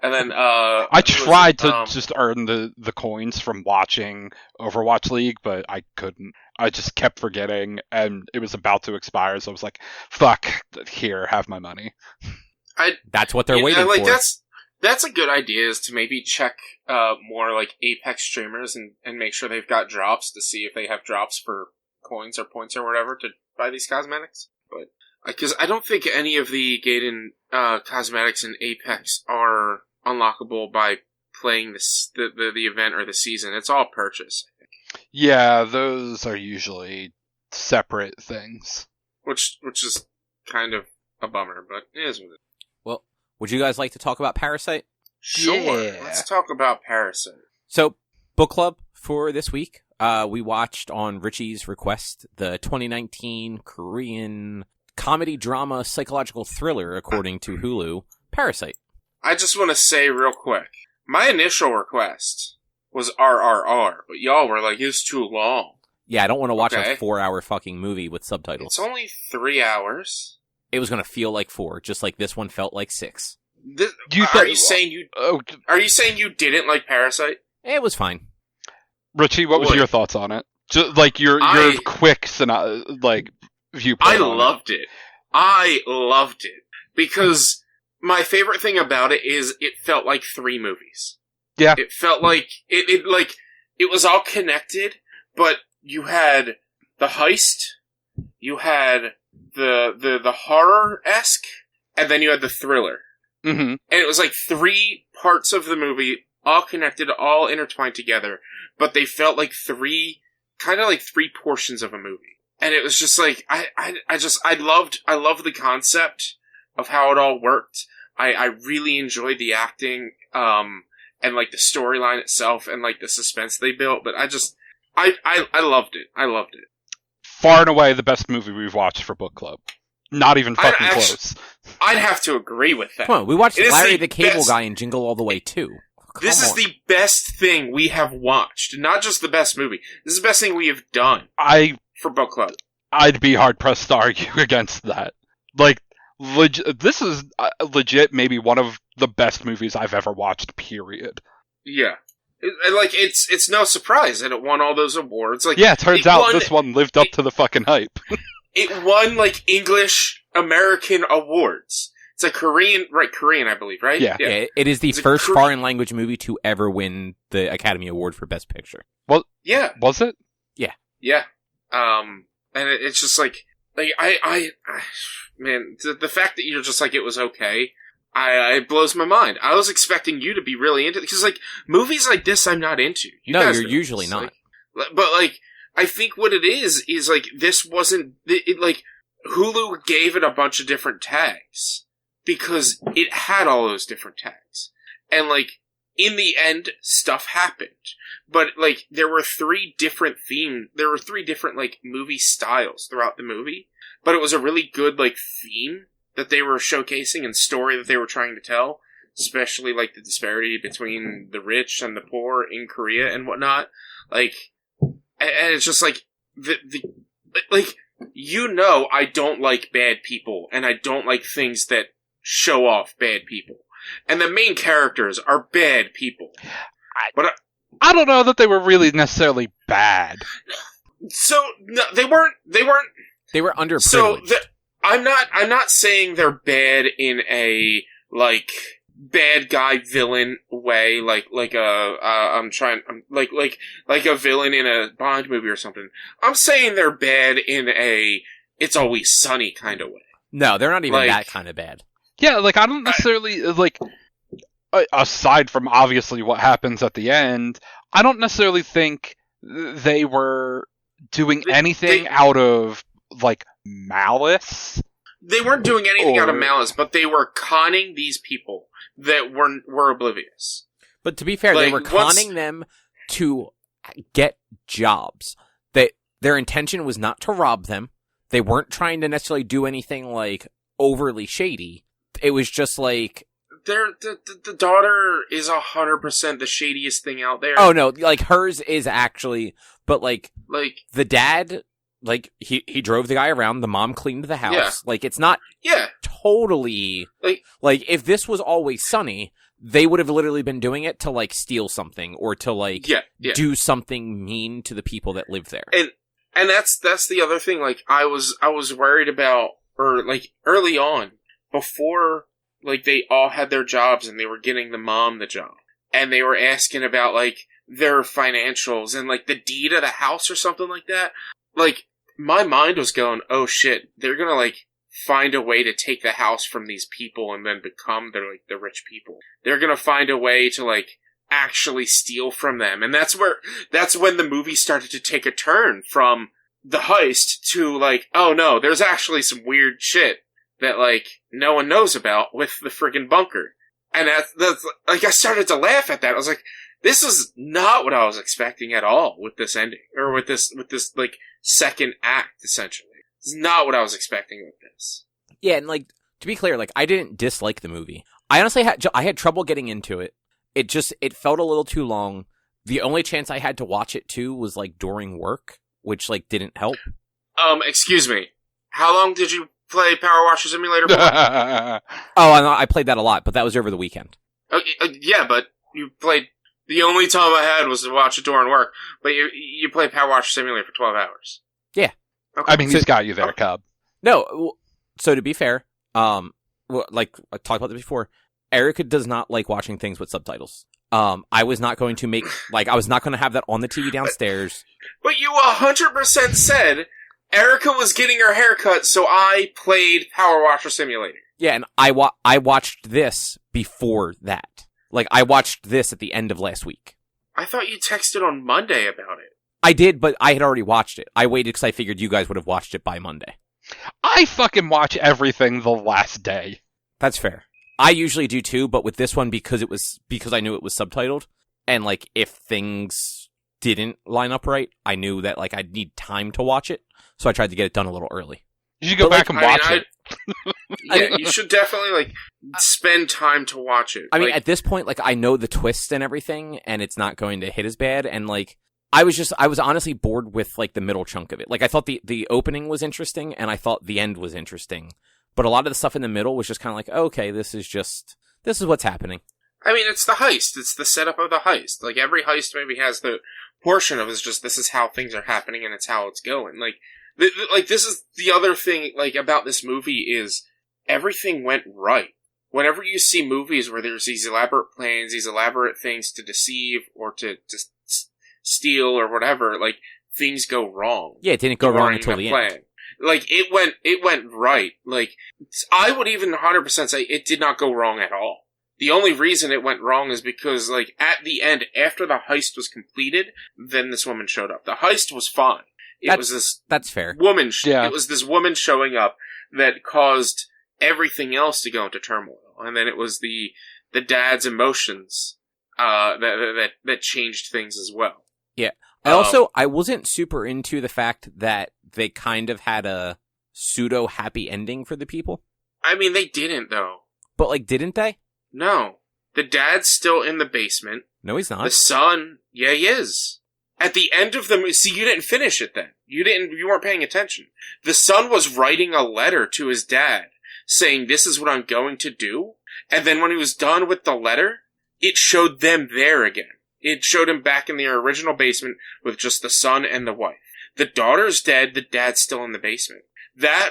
And then, I tried to just earn the coins from watching Overwatch League, but I couldn't. I just kept forgetting, and it was about to expire, so I was like, fuck, here, have my money. That's what they're waiting for. That's a good idea, is to maybe check more like Apex streamers and make sure they've got drops to see if they have drops for coins or points or whatever to buy these cosmetics. But because I don't think any of the Gaiden cosmetics in Apex are unlockable by playing the event or the season. It's all purchase, I think. Yeah, those are usually separate things. Which is kind of a bummer, but it is what it is. Well, would you guys like to talk about Parasite? Sure, Yeah. Let's talk about Parasite. So, book club for this week. We watched on Richie's request the 2019 Korean comedy drama psychological thriller, according to Hulu, Parasite. I just want to say real quick, my initial request was RRR, but y'all were like, it's too long. Yeah, I don't want to watch a 4-hour fucking movie with subtitles. It's only 3 hours. It was going to feel like 4, just like this one felt like 6. Are you saying you didn't like Parasite? It was fine. Richie, what was your thoughts on it? Just like your quick viewpoint. I loved it because my favorite thing about it is it felt like 3 movies. Yeah, it felt like it was all connected, but you had the heist, you had the horror-esque, and then you had the thriller. Mm-hmm. And it was like 3 parts of the movie, all connected, all intertwined together, but they felt like 3 portions of a movie. And it was just like, I loved the concept of how it all worked. I really enjoyed the acting, and like the storyline itself and like the suspense they built, but I loved it. I loved it. Far and away the best movie we've watched for book club. Not even fucking close. I'd have to agree with that. Come on, we watched Larry the Cable Guy and Jingle All the Way too. This is the best thing we have watched. Not just the best movie. This is the best thing we have done for book club. I'd be hard-pressed to argue against that. Like, this is legit maybe one of the best movies I've ever watched, period. Yeah. It's no surprise that it won all those awards. Like, yeah, it turns out this one lived up to the fucking hype. It won, like, English American awards. It's a Korean, I believe, right? Yeah. Yeah, it is the It's a first Korean- foreign language movie to ever win the Academy Award for Best Picture. Yeah. Was it? Yeah. And it's just like I man, the fact that you're just like, it was okay, it blows my mind. I was expecting you to be really into it, because, like, movies like this I'm not into. No, guys you're know usually this. not. But, like, I think what it is, like, this wasn't, like, Hulu gave it a bunch of different tags, because it had all those different tags. And, like, in the end, stuff happened. But, like, there were three different, like, movie styles throughout the movie. But it was a really good, like, theme that they were showcasing and story that they were trying to tell. Especially, like, the disparity between the rich and the poor in Korea and whatnot. Like, and it's just like, like, I don't like bad people, and I don't like things that show off bad people. And the main characters are bad people. I don't know that they were really necessarily bad. So, no, they weren't. They were underprivileged. So, I'm not saying they're bad in a, like, bad guy villain way, like a villain in a Bond movie or something. I'm saying they're bad in a It's Always Sunny kind of way. No, they're not even like- that kind of bad. Yeah, like, I don't necessarily, like, aside from obviously what happens at the end, I don't necessarily think they were doing anything out of, like, malice. They weren't doing anything out of Or- malice, but they were conning these people that were oblivious. But to be fair, they Like, were conning them to get jobs. Their intention was not to rob them. They weren't trying to necessarily do anything, like, overly shady. It was just like... The daughter is 100% the shadiest thing out there. Oh, no, like, hers is actually... But, like, the dad, like, he drove the guy around. The mom cleaned the house. Yeah. Like, it's not yeah. totally... Like, if this was Always Sunny, they would have literally been doing it to, like, steal something or to, like, yeah. do something mean to the people that live there. And that's the other thing. Like, I was worried about, or like early on, before like they all had their jobs and they were getting the mom the job, and they were asking about like their financials and like the deed of the house or something like that. Like, my mind was going, oh shit, they're gonna like find a way to take the house from these people and then become the rich people. They're gonna find a way to like actually steal from them. And that's when the movie started to take a turn from the heist to like, oh no, there's actually some weird shit that like no one knows about with the friggin' bunker. And that's like, I started to laugh at that. I was like, this is not what I was expecting at all with this ending, or with this like second act, essentially. It's not what I was expecting with this. Yeah, and like, to be clear, like, I didn't dislike the movie. I honestly had trouble getting into it. It felt a little too long. The only chance I had to watch it too was like during work, which like didn't help. Excuse me. How long did you play PowerWash Simulator for? Oh, I played that a lot, but that was over the weekend. Yeah, but you played... The only time I had was to watch it during work, but you played PowerWash Simulator for 12 hours. Yeah. Okay. I mean, he's got you there, Cub. No, so to be fair, like I talked about this before, Erica does not like watching things with subtitles. I was not going to I was not going to have that on the TV downstairs. But you 100% said Erica was getting her haircut, so I played PowerWash Simulator. Yeah, and I watched this before that. Like, I watched this at the end of last week. I thought you texted on Monday about it. I did, but I had already watched it. I waited because I figured you guys would have watched it by Monday. I fucking watch everything the last day. That's fair. I usually do too, but with this one, because I knew it was subtitled, and like, if things didn't line up right, I knew that like I'd need time to watch it, so I tried to get it done a little early. You should go back and watch it. Yeah, you should definitely like spend time to watch it. I mean, like, at this point, like, I know the twist and everything, and it's not going to hit as bad, and like, I was honestly bored with like the middle chunk of it. Like, I thought the opening was interesting, and I thought the end was interesting, but a lot of the stuff in the middle was just kind of like, okay, this is what's happening. I mean, it's the heist. It's the setup of the heist. Like, every heist maybe has the portion of it is just, this is how things are happening and it's how it's going. Like, this is the other thing, like, about this movie is everything went right. Whenever you see movies where there's these elaborate plans, these elaborate things to deceive or to steal or whatever, like, things go wrong. Yeah, it didn't go wrong until the end. Like, it went right. Like, I would even 100% say it did not go wrong at all. The only reason it went wrong is because, like, at the end, after the heist was completed, then this woman showed up. The heist was fine. That's fair. Woman. Yeah. It was this woman showing up that caused everything else to go into turmoil, and then it was the dad's emotions that changed things as well. Yeah. I wasn't super into the fact that they kind of had a pseudo happy ending for the people. I mean, they didn't though. But like, didn't they? No. The dad's still in the basement. No, he's not. The son, yeah, he is. At the end of the movie, see, you didn't finish it then. You weren't paying attention. The son was writing a letter to his dad saying, this is what I'm going to do. And then when he was done with the letter, it showed them there again. It showed him back in their original basement with just the son and the wife. The daughter's dead, the dad's still in the basement.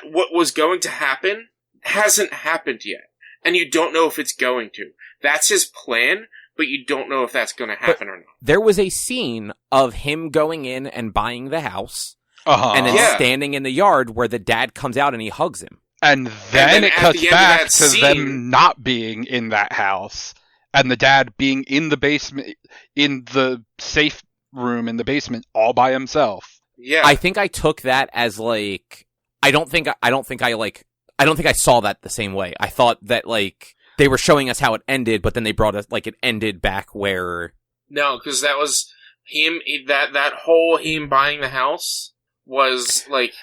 What was going to happen hasn't happened yet. And you don't know if it's going to. That's his plan, but you don't know if that's going to happen or not. There was a scene of him going in and buying the house, and then standing in the yard where the dad comes out and he hugs him. And then it cuts back to them not being in that house, and the dad being in the basement, in the safe room in the basement, all by himself. Yeah, I think I took that as like, I don't think I saw that the same way. I thought that like they were showing us how it ended, but then they brought us like it ended back where. No, because that was him. That whole him buying the house was like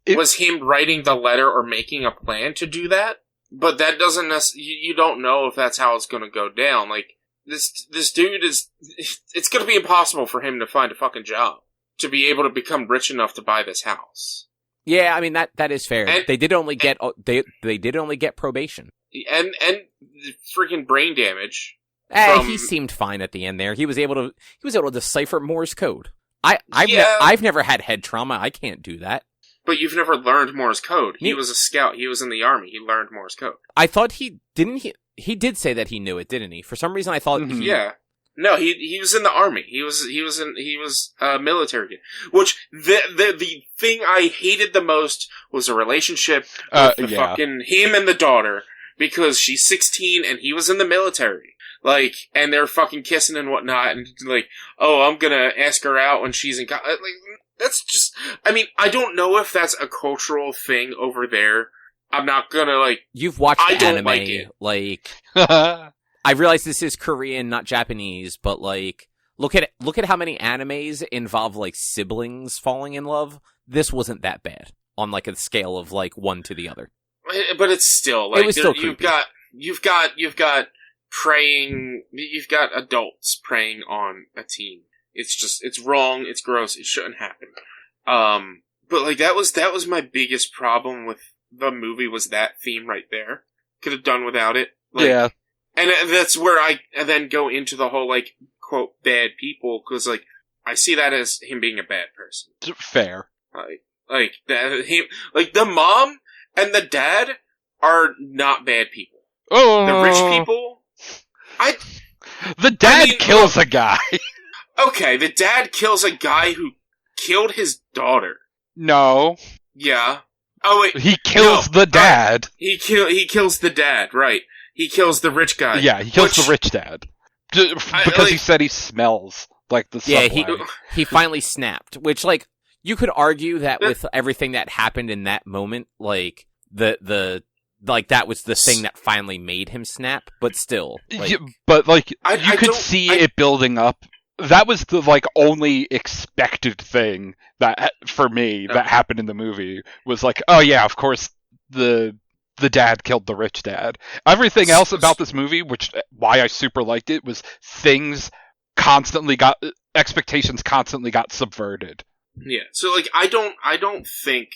was him writing the letter or making a plan to do that. But that doesn't you don't know if that's how it's going to go down. Like this dude it's going to be impossible for him to find a fucking job to be able to become rich enough to buy this house. Yeah, I mean that is fair. They did only get probation and freaking brain damage. He seemed fine at the end there. He was able to decipher Morse code. I've never had head trauma. I can't do that. But you've never learned Morse code. He was a scout. He was in the army. He learned Morse code. I thought he did say that he knew it, didn't he? For some reason I thought Yeah. No, he was in the army. He was military kid. Which the thing I hated the most was a relationship with fucking him and the daughter, because she's 16 and he was in the military. Like, and they're fucking kissing and whatnot, and like, oh, I'm gonna ask her out when she's in college. Like, that's just, I mean, I don't know if that's a cultural thing over there. I'm not gonna, like, you've watched I don't anime, like it. Like, I realize this is Korean, not Japanese, but like, look at how many animes involve like siblings falling in love. This wasn't that bad on like a scale of like one to the other. But it's still like, it was still creepy. You've got adults preying on a teen. It's wrong, it's gross, it shouldn't happen. But like that was my biggest problem with the movie, was that theme right there. Could have done without it. Like, yeah. And that's where I then go into the whole, like, quote, bad people, because, like, I see that as him being a bad person. Fair. Like the mom and the dad are not bad people. Oh. The rich people, the dad kills a guy. Okay, the dad kills a guy who killed his daughter. No. Yeah. Oh wait. He kills the dad. He kills the dad, right. He kills the rich guy. Yeah, he kills the rich dad. Because he said he smells like the subway. Yeah, he finally snapped, which, like, you could argue that with everything that happened in that moment, like, that was the thing that finally made him snap, but still. Like, but, like, you could see it building up. That was the, like, only expected thing that, for me, that happened in the movie, was like, oh yeah, of course, the dad killed the rich dad. Everything else about this movie, why I super liked it, was expectations constantly got subverted. Yeah, so, like, I don't think,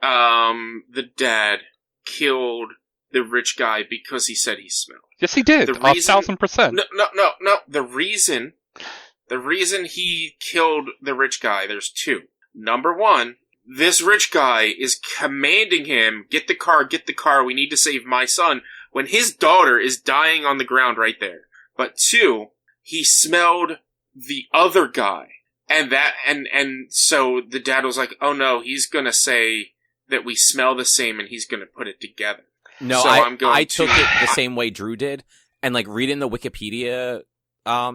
the dad killed the rich guy because he said he smelled. Yes, he did. 1,000%. No. The reason he killed the rich guy, there's two. Number one, this rich guy is commanding him, get the car, we need to save my son, when his daughter is dying on the ground right there. But 2, he smelled the other guy. And so the dad was like, oh no, he's gonna say that we smell the same and he's gonna put it together. No, so I took it the same way Drew did. And like reading the Wikipedia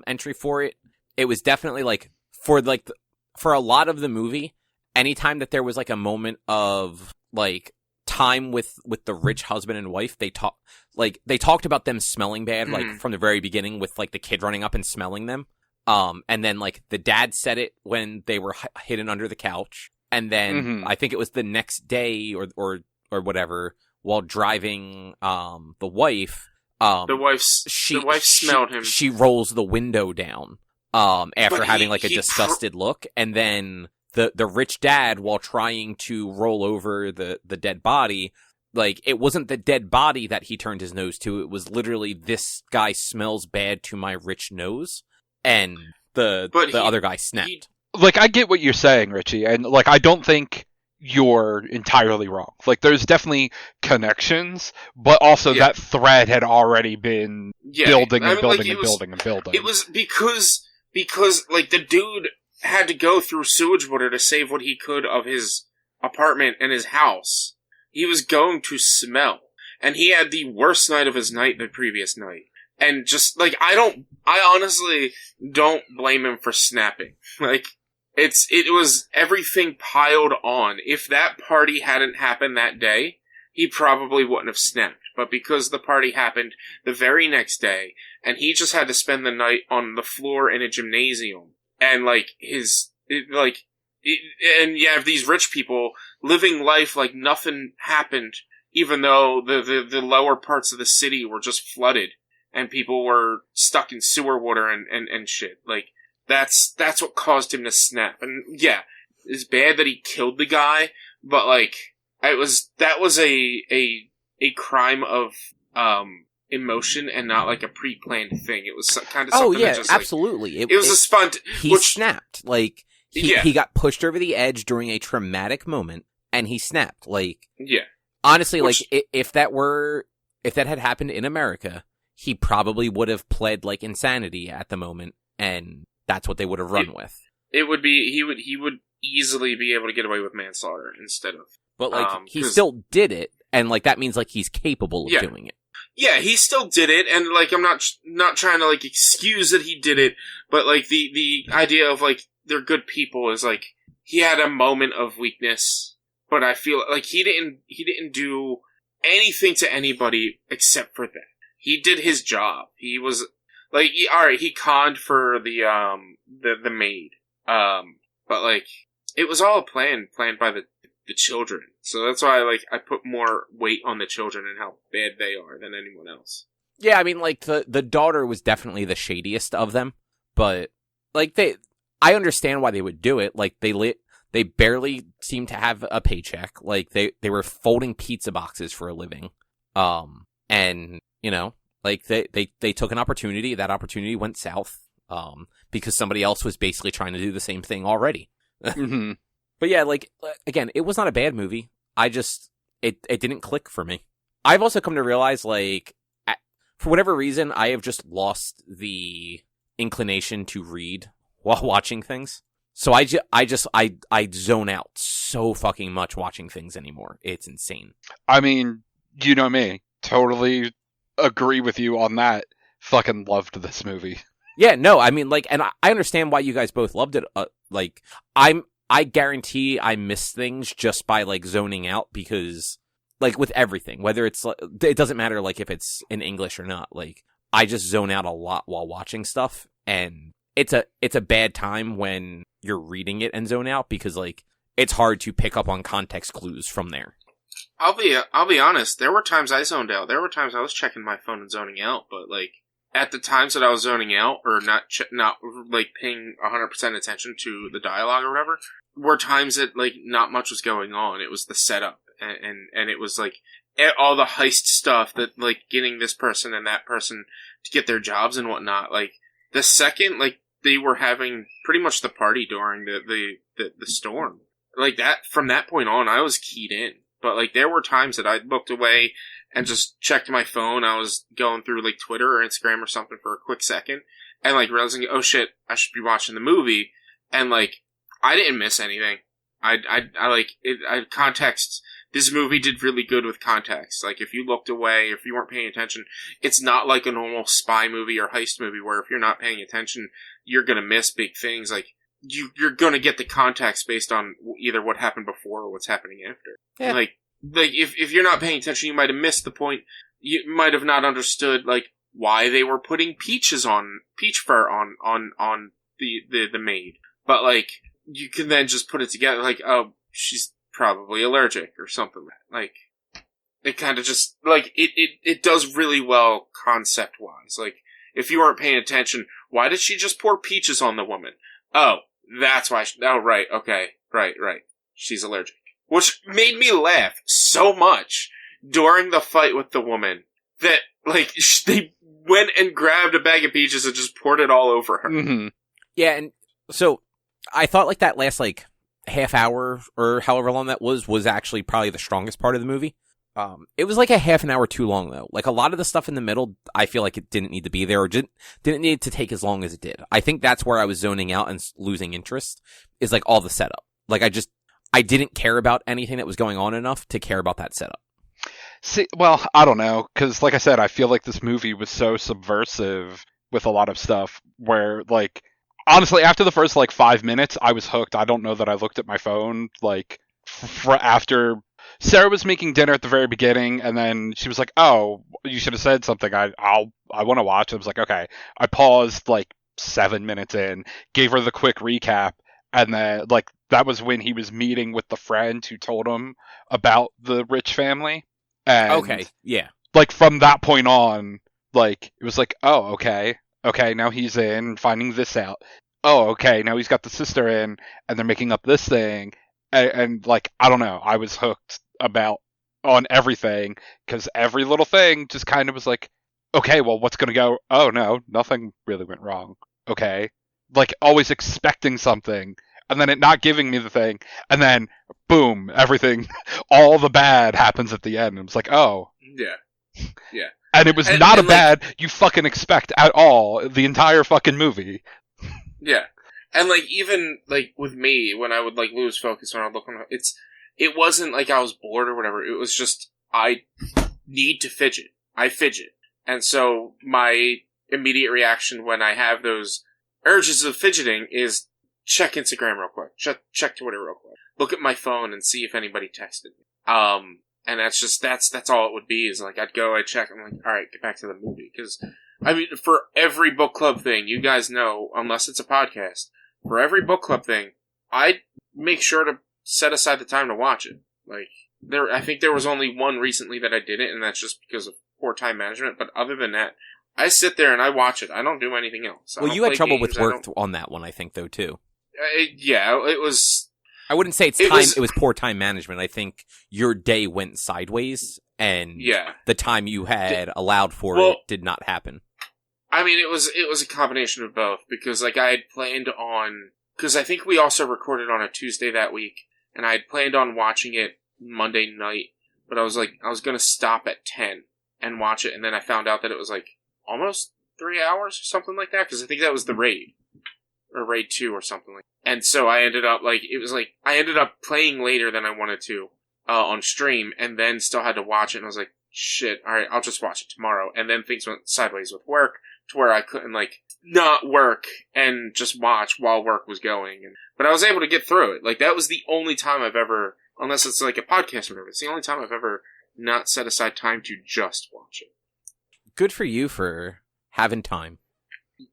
entry for it, it was definitely like, for a lot of the movie, anytime that there was like a moment of like time with the rich husband and wife, they talked about them smelling bad, like from the very beginning with like the kid running up and smelling them. And then like the dad said it when they were hidden under the couch. And then I think it was the next day or whatever, while driving, the wife, the wife smelled him. She rolls the window down, after having like a disgusted look. And then the rich dad, while trying to roll over the dead body, like, it wasn't the dead body that he turned his nose to. It was literally, this guy smells bad to my rich nose. And the other guy snapped. Like, I get what you're saying, Richie. And, like, I don't think you're entirely wrong. Like, there's definitely connections, but also that thread had already been building and building and building and building. It was because, like, the dude had to go through sewage water to save what he could of his apartment and his house. He was going to smell. And he had the worst night of his night the previous night. And just, like, I honestly don't blame him for snapping. Like, it was everything piled on. If that party hadn't happened that day, he probably wouldn't have snapped. But because the party happened the very next day, and he just had to spend the night on the floor in a gymnasium, and, like, and you have these rich people living life like nothing happened, even though the lower parts of the city were just flooded, and people were stuck in sewer water and shit. Like, that's what caused him to snap. And yeah, it's bad that he killed the guy, but like, that was a crime of emotion and not like a pre-planned thing. It was kind of something that just, absolutely. Like, it was a he snapped. Like, he got pushed over the edge during a traumatic moment, and he snapped. Like, honestly, like, if that had happened in America, he probably would have pled like insanity at the moment, and that's what they would have run with. It would be he would easily be able to get away with manslaughter instead of. But like, he still did it, and like, that means like he's capable of doing it. Yeah, he still did it, and like, I'm not trying to like excuse that he did it, but like the idea of like, they're good people is like, he had a moment of weakness, but I feel like he didn't do anything to anybody except for that. He did his job. He was like, he conned for the maid, but like, it was all planned by the children. So that's why I put more weight on the children and how bad they are than anyone else. Yeah, I mean, like, the daughter was definitely the shadiest of them, but like, I understand why they would do it. Like, they barely seemed to have a paycheck. Like, they were folding pizza boxes for a living. And, you know, like, they took an opportunity. That opportunity went south, because somebody else was basically trying to do the same thing already. Mm-hmm. But yeah, like, again, it was not a bad movie. It didn't click for me. I've also come to realize, like, for whatever reason, I have just lost the inclination to read while watching things. So I zone out so fucking much watching things anymore. It's insane. I mean, you know me. Totally agree with you on that. Fucking loved this movie. Yeah, no, I mean, like, and I understand why you guys both loved it. Like, I guarantee I miss things just by, like, zoning out, because, like, with everything, whether it's, like, it doesn't matter, like, if it's in English or not, like, I just zone out a lot while watching stuff, and it's a bad time when you're reading it and zone out, because, like, it's hard to pick up on context clues from there. I'll be honest, there were times I zoned out, there were times I was checking my phone and zoning out, but, like, at the times that I was zoning out, or not like, paying 100% attention to the dialogue or whatever, were times that, like, not much was going on. It was the setup, and it was, like, all the heist stuff that, like, getting this person and that person to get their jobs and whatnot. Like, the second, like, they were having pretty much the party during the storm, like that, from that point on, I was keyed in. But, like, there were times that I looked away and just checked my phone. I was going through, like, Twitter or Instagram or something for a quick second. And, like, realizing, oh shit, I should be watching the movie. And, like, I didn't miss anything. Context. This movie did really good with context. Like, if you looked away, if you weren't paying attention, it's not like a normal spy movie or heist movie where if you're not paying attention, you're gonna miss big things. Like, you're gonna get the context based on either what happened before or what's happening after. Yeah. Like if you're not paying attention, you might have missed the point. You might have not understood, like, why they were putting peach fur on the maid. But, like, you can then just put it together, like, oh, she's probably allergic or something. Like, it kind of just, like, it does really well concept-wise. Like, if you weren't paying attention, why did she just pour peaches on the woman? Oh, that's why. Oh, right. Okay. Right. She's allergic. Which made me laugh so much during the fight with the woman that, like, they went and grabbed a bag of peaches and just poured it all over her. Mm-hmm. Yeah, and so I thought, like, that last, like, half hour or however long that was actually probably the strongest part of the movie. It was like a half an hour too long, though. Like, a lot of the stuff in the middle, I feel like it didn't need to be there or didn't need to take as long as it did. I think that's where I was zoning out and losing interest, is, like, all the setup. Like, I didn't care about anything that was going on enough to care about that setup. See, well, I don't know, because, like I said, I feel like this movie was so subversive with a lot of stuff where, like, honestly, after the first, like, 5 minutes, I was hooked. I don't know that I looked at my phone, like, after Sarah was making dinner at the very beginning, and then she was like, oh, you should have said something. I want to watch. I was like, okay. I paused, like, 7 minutes in, gave her the quick recap, and then, like, that was when he was meeting with the friend who told him about the rich family. And, okay, yeah. Like, from that point on, like, it was like, oh, okay. Okay, now he's in, finding this out. Oh, okay, now he's got the sister in, and they're making up this thing. And like, I don't know, I was hooked on everything, because every little thing just kind of was like, okay, well, what's gonna go? Oh, no, nothing really went wrong. Okay. Like, always expecting something, and then it not giving me the thing, and then, boom, everything, all the bad happens at the end. And it's like, oh. Yeah. Yeah. And it was not a bad you fucking expect at all, the entire fucking movie. Yeah. And, like, even, like, with me, when I would, like, lose focus when I would look on it wasn't like I was bored or whatever. It was just, I need to fidget. I fidget. And so, my immediate reaction when I have those urges of fidgeting is check Instagram real quick. Check Twitter real quick. Look at my phone and see if anybody texted me. And that's all it would be, is, like, I'd check, I'm like, alright, get back to the movie. Because, I mean, for every book club thing, you guys know, unless it's a podcast, for every book club thing, I'd make sure to set aside the time to watch it. Like, I think there was only one recently that I didn't, and that's just because of poor time management, but other than that, I sit there and I watch it. I don't do anything else. Well, you had trouble with work on that one, I think, though, too. Yeah, it was... I wouldn't say it was poor time management. I think your day went sideways, and the time you had allowed for it did not happen. I mean, it was a combination of both, because, like, I had planned on, because I think we also recorded on a Tuesday that week, and I had planned on watching it Monday night, but I was gonna stop at 10 and watch it, and then I found out that it was, like, almost 3 hours or something like that, because I think that was the raid, or raid 2 or something like that. And so I ended up, like, I ended up playing later than I wanted to, on stream, and then still had to watch it, and I was like, shit, alright, I'll just watch it tomorrow. And then things went sideways with work, to where I couldn't, like, not work and just watch while work was going. But I was able to get through it. Like, that was the only time I've ever, unless it's like a podcast or whatever, it's the only time I've ever not set aside time to just watch it. Good for you for having time.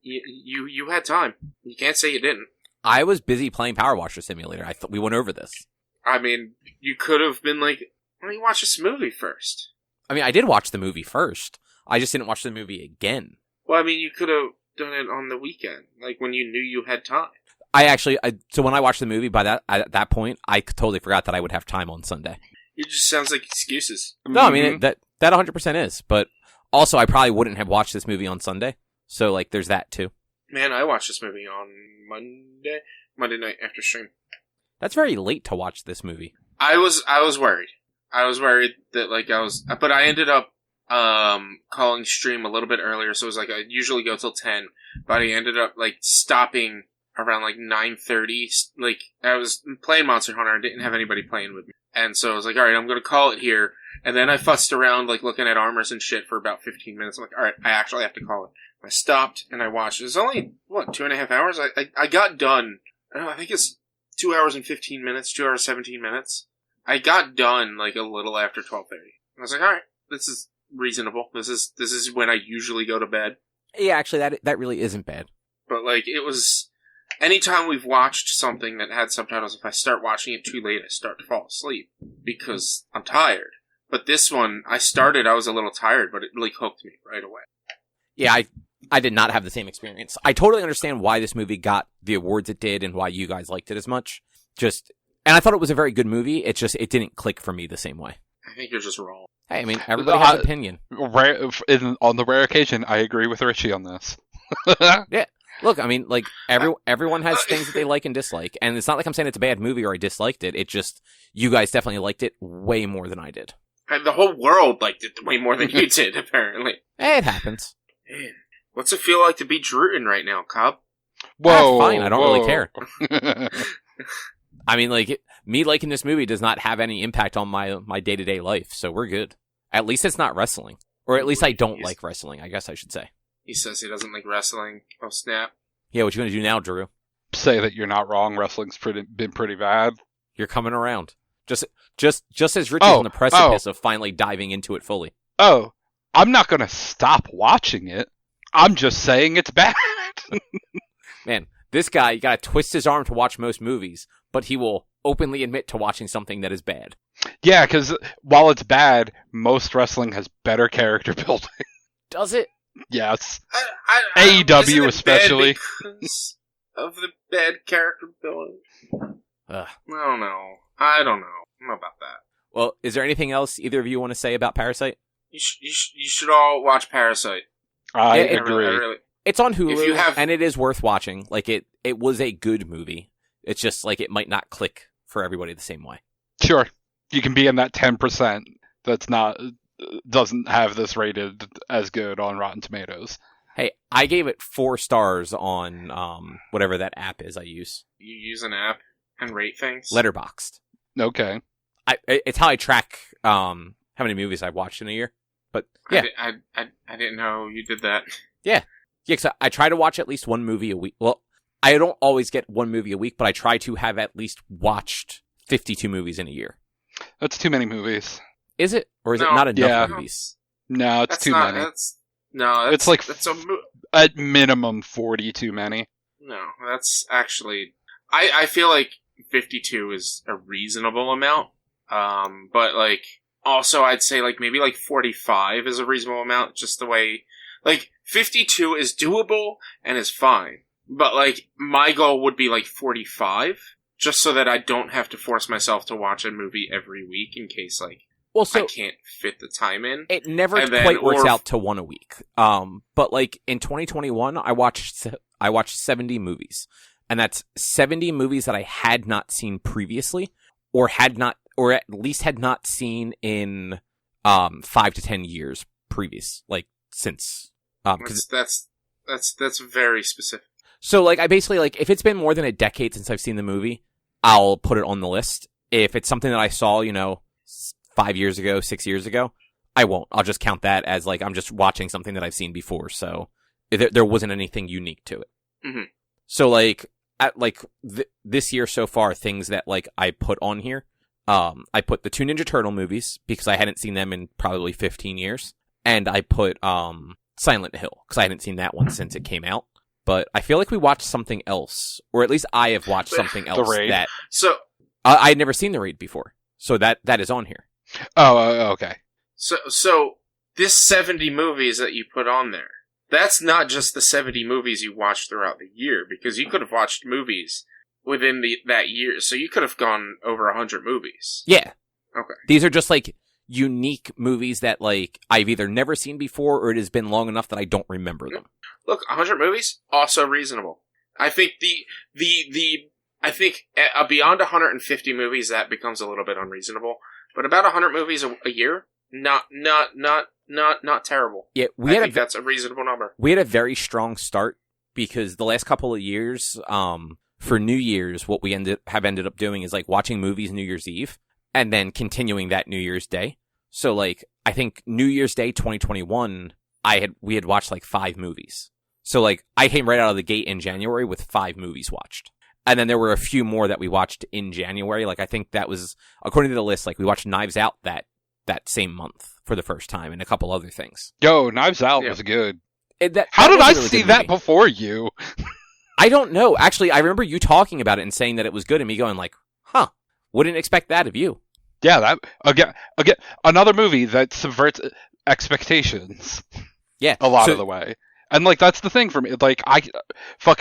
You had time. You can't say you didn't. I was busy playing PowerWash Simulator. I thought we went over this. I mean, you could have been like, why don't you watch this movie first? I mean, I did watch the movie first. I just didn't watch the movie again. Well, I mean, you could have done it on the weekend, like when you knew you had time. So when I watched the movie, at that point, I totally forgot that I would have time on Sunday. It just sounds like excuses. No, I mean, that 100% is. But also, I probably wouldn't have watched this movie on Sunday. So, like, there's that, too. Man, I watched this movie on Monday night after stream. That's very late to watch this movie. I was worried. I was worried that but I ended up calling stream a little bit earlier, so it was like I usually go till 10, but I ended up like stopping around like 9:30. Like I was playing Monster Hunter and didn't have anybody playing with me, and so I was like, all right, I'm gonna call it here. And then I fussed around like looking at armors and shit for about 15 minutes. I'm like, all right, I actually have to call it. I stopped and I watched. It was only 2.5 hours. I got done. I think it's 2 hours and 15 minutes, 2 hours 17 minutes. I got done like a little after 12:30. I was like, all right, this is reasonable. This is when I usually go to bed. Yeah, actually, that really isn't bad. But like, it was anytime we've watched something that had subtitles, if I start watching it too late, I start to fall asleep because I'm tired. But this one, I was a little tired, but it like hooked me right away. Yeah, I did not have the same experience. I totally understand why this movie got the awards it did and why you guys liked it as much. And I thought it was a very good movie. It didn't click for me the same way. I think you're just wrong. Hey, I mean, everybody has an opinion. On the rare occasion, I agree with Richie on this. Yeah. Look, I mean, like, everyone has things that they like and dislike. And it's not like I'm saying it's a bad movie or I disliked it. It just, you guys definitely liked it way more than I did. And the whole world liked it way more than you did, apparently. It happens. Man, what's it feel like to be Drootin right now, Cobb? Whoa. That's fine. I don't really care. I mean, like, me liking this movie does not have any impact on my day-to-day life, so we're good. At least it's not wrestling. Or at least I don't like wrestling, I guess I should say. He says he doesn't like wrestling. Oh, snap. Yeah, what you gonna do now, Drew? Say that you're not wrong. Wrestling's been pretty bad. You're coming around. Just as Richie's on the precipice of finally diving into it fully. Oh, I'm not gonna stop watching it. I'm just saying it's bad. Man, this guy, you gotta twist his arm to watch most movies, but he will openly admit to watching something that is bad. Yeah, because while it's bad, most wrestling has better character building. Does it? Yes. AEW especially. Because of the bad character building? Ugh. I don't know about that. Well, is there anything else either of you want to say about Parasite? You should all watch Parasite. I agree. Really, it's on Hulu, and it is worth watching. Like, it was a good movie. It's just, like, it might not click for everybody the same way. Sure. You can be in that 10% doesn't have this rated as good on Rotten Tomatoes. Hey, I gave it 4 stars on whatever that app is I use. You use an app and rate things? Letterboxd. Okay. It's how I track how many movies I've watched in a year. But yeah, I didn't know you did that. Yeah. Cause I try to watch at least one movie a week. Well, I don't always get one movie a week, but I try to have at least watched 52 movies in a year. That's too many movies. Is it? Or is it not enough movies? No, it's too many. It's like at minimum 40 too many. No, that's actually... I feel like 52 is a reasonable amount. But like, also I'd say like maybe like 45 is a reasonable amount, just the way... Like, 52 is doable and is fine. But like, my goal would be like 45, just so that I don't have to force myself to watch a movie every week in case like, I can't fit the time in. It never quite works out to one a week. But like in 2021, I watched 70 movies, and that's 70 movies that I had not seen previously, or at least had not seen in 5 to 10 years previous, like since. That's very specific. So like I basically like if it's been more than a decade since I've seen the movie, I'll put it on the list. If it's something that I saw, 5 years ago, 6 years ago, I won't. I'll just count that as like I'm just watching something that I've seen before. So there wasn't anything unique to it. Mm-hmm. So like this year so far, things that like I put on here, I put the 2 Ninja Turtle movies because I hadn't seen them in probably 15 years, and I put Silent Hill because I hadn't seen that one since it came out. But I feel like we watched something else, or at least I have watched something else that. So I had never seen The Raid before, so that is on here. Oh, okay. So this 70 movies that you put on there, that's not just the 70 movies you watched throughout the year, because you could have watched movies within that year, so you could have gone over 100 movies. Yeah. Okay. These are just like unique movies that like I've either never seen before or it has been long enough that I don't remember them. Look, 100 movies, also reasonable. I think I think beyond 150 movies, that becomes a little bit unreasonable. But about 100 movies a year, not terrible. Yeah, I think that's a reasonable number. We had a very strong start because the last couple of years, for New Year's, what we ended up doing is like watching movies New Year's Eve and then continuing that New Year's Day. So like, I think New Year's Day 2021, we had watched like 5 movies. So like, I came right out of the gate in January with 5 movies watched. And then there were a few more that we watched in January. Like, I think that was, according to the list, like we watched Knives Out that same month for the first time and a couple other things. Yo, Knives Out was good. How did I see that before you? I don't know. Actually, I remember you talking about it and saying that it was good and me going like, huh, wouldn't expect that of you. Yeah, that again, another movie that subverts expectations. Yeah. A lot of the way. And like that's the thing for me. Like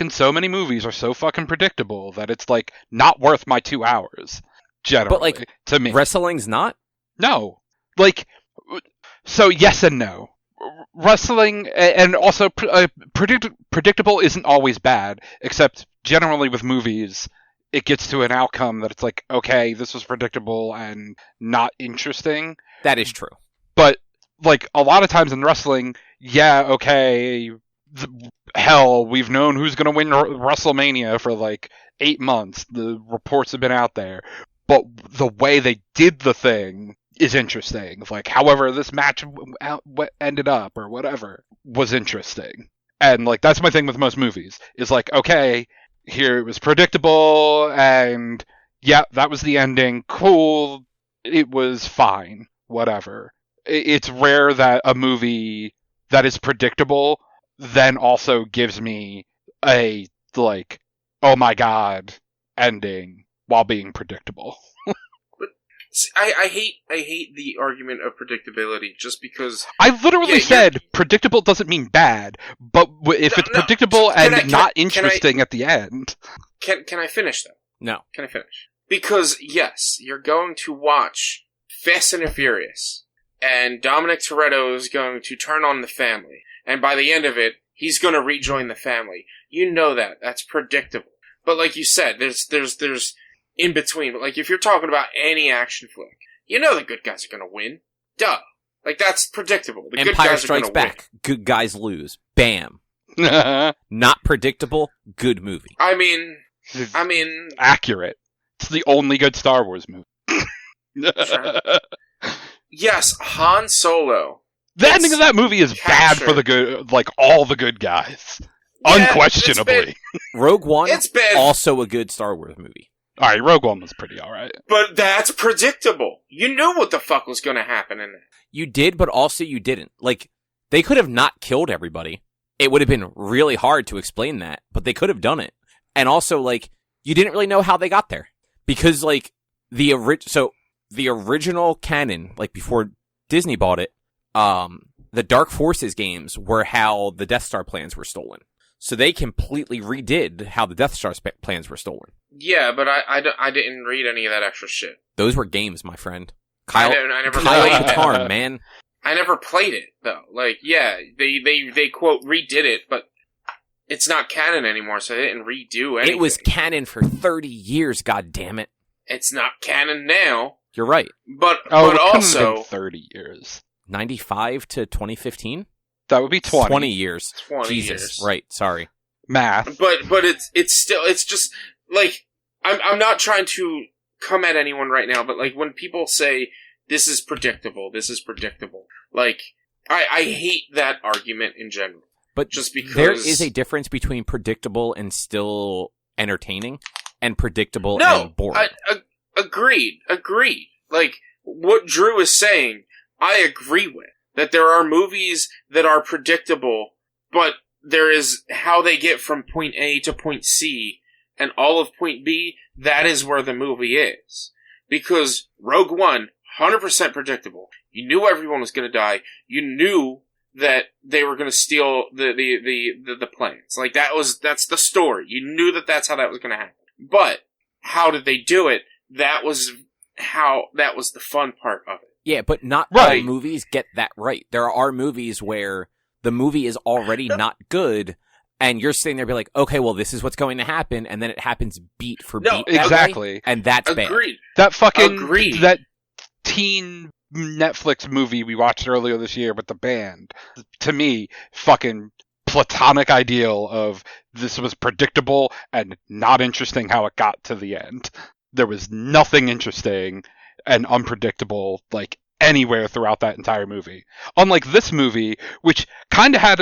so many movies are so fucking predictable that it's like not worth my 2 hours. Generally, but like to me, wrestling's not. No, like so yes and no. Wrestling and also predictable isn't always bad, except generally with movies, it gets to an outcome that it's like, okay, this was predictable and not interesting. That is true. But like a lot of times in wrestling, yeah, okay, hell, we've known who's going to win WrestleMania for like 8 months. The reports have been out there. But the way they did the thing is interesting. Like, however this match ended up or whatever was interesting. And like, that's my thing with most movies is like, okay, here it was predictable and yeah, that was the ending. Cool. It was fine. Whatever. It's rare that a movie that is predictable then also gives me a, like, oh my god ending while being predictable. I hate the argument of predictability just because I literally said predictable doesn't mean bad, but if it's predictable and not interesting at the end. Can I finish though? No. Can I finish? Because yes, you're going to watch Fast and the Furious, and Dominic Toretto is going to turn on the family, and by the end of it, he's going to rejoin the family. You know that. That's predictable. But like you said, there's in between. But like if you're talking about any action flick, you know the good guys are going to win. Duh. Like that's predictable. The Empire good guys Strikes are going to Back. win. Good guys lose. Bam. Not predictable. Good movie. I mean, accurate. It's the only good Star Wars movie. Yes, Han Solo. The ending of that movie is bad for the good, like all the good guys. Yeah, unquestionably. Rogue One, also a good Star Wars movie. Alright, Rogue One was pretty alright. But that's predictable. You knew what the fuck was going to happen in it. You did, but also you didn't. Like, they could have not killed everybody. It would have been really hard to explain that, but they could have done it. And also, like, you didn't really know how they got there. Because, like, the original canon, like, before Disney bought it, the Dark Forces games were how the Death Star plans were stolen. So they completely redid how the Death Star plans were stolen. Yeah, but I didn't read any of that extra shit. Those were games, my friend. I never Kyle played Katarn, man. I never played it, though. Like, yeah, they quote, redid it, but it's not canon anymore, so they didn't redo anything. It was canon for 30 years, goddammit. It's not canon now. You're right. But it also... been 30 years. 95 to 2015? That would be 20. 20 years. 20 Jesus. years. Right, sorry. Math. But it's still, it's just, like, I'm not trying to come at anyone right now, but, like, when people say, this is predictable, like, I hate that argument in general. But just because... there is a difference between predictable and still entertaining, and predictable and boring. Agreed. Like, what Drew is saying, I agree with. That there are movies that are predictable, but there is how they get from point A to point C, and all of point B, that is where the movie is. Because Rogue One, 100% predictable. You knew everyone was going to die. You knew that they were going to steal the planes. Like, that's the story. You knew that that's how that was going to happen. But, how did they do it? That was the fun part of it. Yeah, but not all movies get that right. There are movies where the movie is already not good, and you're sitting there be like, okay, well, this is what's going to happen, and then it happens beat for beat. Exactly. Way, and that's Agreed. bad. That teen Netflix movie we watched earlier this year with the band, to me, fucking platonic ideal of this was predictable and not interesting how it got to the end. There was nothing interesting and unpredictable, like, anywhere throughout that entire movie. Unlike this movie, which kind of had,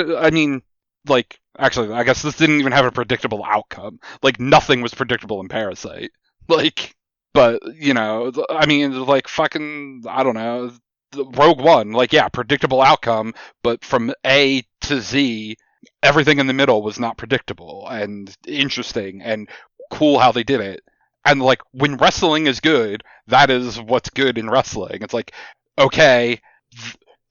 actually, I guess this didn't even have a predictable outcome. Like, nothing was predictable in Parasite. Like, but, fucking, I don't know, Rogue One, predictable outcome, but from A to Z, everything in the middle was not predictable and interesting and cool how they did it. And, like, when wrestling is good, that is what's good in wrestling. It's like, okay,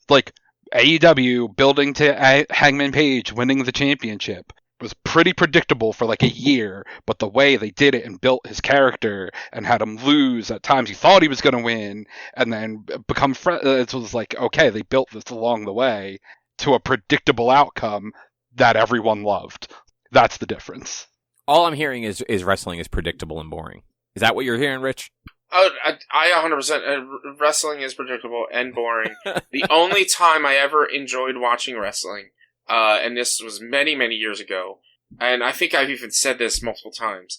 like, AEW building to Hangman Page winning the championship was pretty predictable for like a year, but the way they did it and built his character and had him lose at times he thought he was going to win and then become it was like, okay, they built this along the way to a predictable outcome that everyone loved. That's the difference. All I'm hearing is wrestling is predictable and boring. Is that what you're hearing, Rich? Oh, I 100%. Wrestling is predictable and boring. The only time I ever enjoyed watching wrestling, and this was many, many years ago, and I think I've even said this multiple times,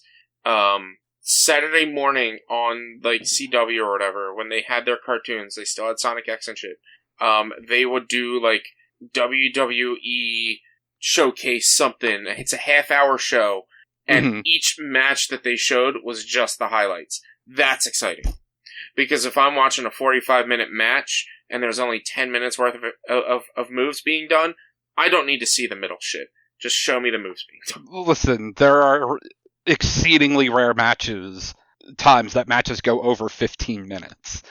Saturday morning on, like, CW or whatever, when they had their cartoons, they still had Sonic X and shit, they would do, like, WWE showcase something. It's a half-hour show, and each match that they showed was just the highlights. That's exciting. Because if I'm watching a 45-minute match and there's only 10 minutes worth of moves being done, I don't need to see the middle shit. Just show me the moves being done. Listen, there are exceedingly rare times that matches go over 15 minutes.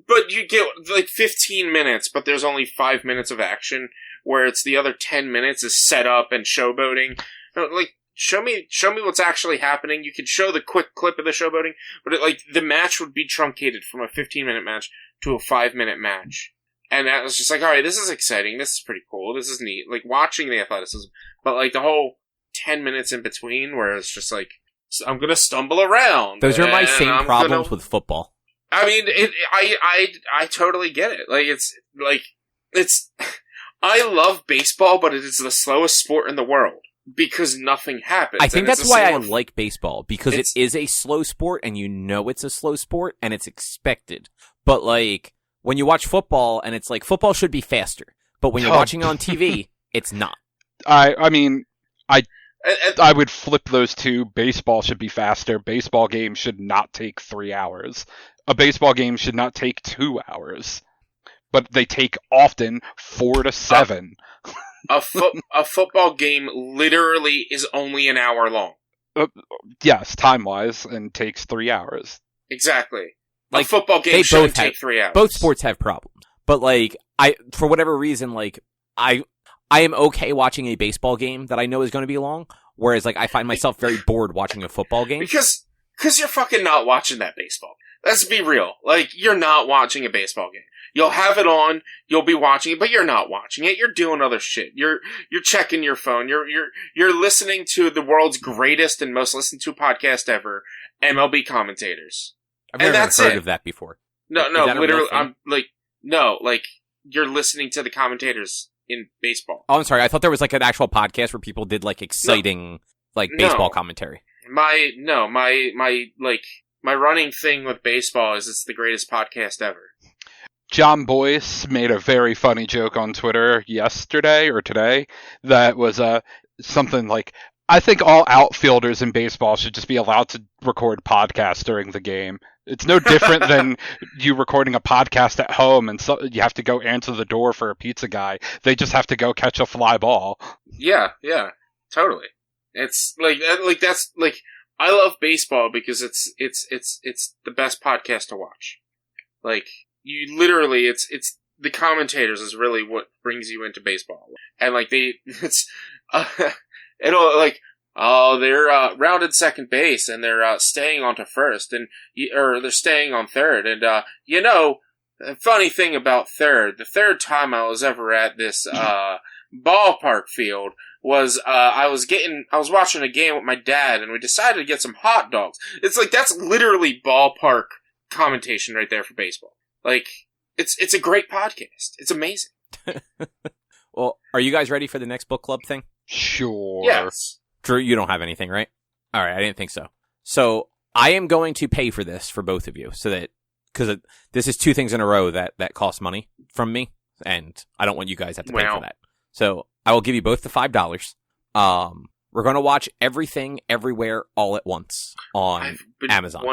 But you get like 15 minutes, but there's only 5 minutes of action, where it's the other 10 minutes is set up and showboating. Like, show me what's actually happening. You could show the quick clip of the showboating, but the match would be truncated from a 15-minute match to a 5-minute match. And that was just like, alright, this is exciting, this is pretty cool, this is neat. Like, watching the athleticism. But, like, the whole 10 minutes in between, where it's just like, I'm gonna stumble around. Those are my same problems with football. I mean, I totally get it. I love baseball, but it is the slowest sport in the world. Because nothing happens. I think that's why I like baseball, because it is a slow sport, and you know it's a slow sport, and it's expected. But, like, when you watch football, and it's like, football should be faster. But when you're watching it on TV, it's not. I mean, I would flip those two. Baseball should be faster. Baseball games should not take 3 hours. A baseball game should not take 2 hours. But they take often 4 to 7. A football game literally is only an hour long. Yes, time-wise, and takes 3 hours. Exactly. Like, a football game shouldn't take 3 hours. Both sports have problems. But, like, for whatever reason, like, I am okay watching a baseball game that I know is going to be long, whereas, like, I find myself very bored watching a football game. Because you're fucking not watching that baseball. Let's be real. Like, you're not watching a baseball game. You'll have it on, you'll be watching it, but you're not watching it. You're doing other shit. You're checking your phone. You're listening to the world's greatest and most listened to podcast ever, MLB commentators. I've never heard of that before. No, literally, I'm like, no, like, you're listening to the commentators in baseball. Oh, I'm sorry. I thought there was like an actual podcast where people did like exciting, baseball commentary. My running thing with baseball is it's the greatest podcast ever. John Boyce made a very funny joke on Twitter yesterday or today that was something like, I think all outfielders in baseball should just be allowed to record podcasts during the game. It's no different than you recording a podcast at home and you have to go answer the door for a pizza guy. They just have to go catch a fly ball. Yeah, totally. It's that's I love baseball because it's the best podcast to watch. Like, you literally, it's the commentators is really what brings you into baseball. And they're rounded second base and they're staying onto first or they're staying on third. And the funny thing about third, the third time I was ever at this ballpark field, was I was watching a game with my dad, and we decided to get some hot dogs. It's like, that's literally ballpark commentation right there for baseball. Like, it's a great podcast. It's amazing. Well, are you guys ready for the next book club thing? Sure. Yes. Drew, you don't have anything, right? All right, I didn't think so. So I am going to pay for this for both of you, so that because this is 2 things in a row that cost money from me, and I don't want you guys to have to pay for that. So I will give you both the $5. We're going to watch Everything, Everywhere, All at Once on Amazon.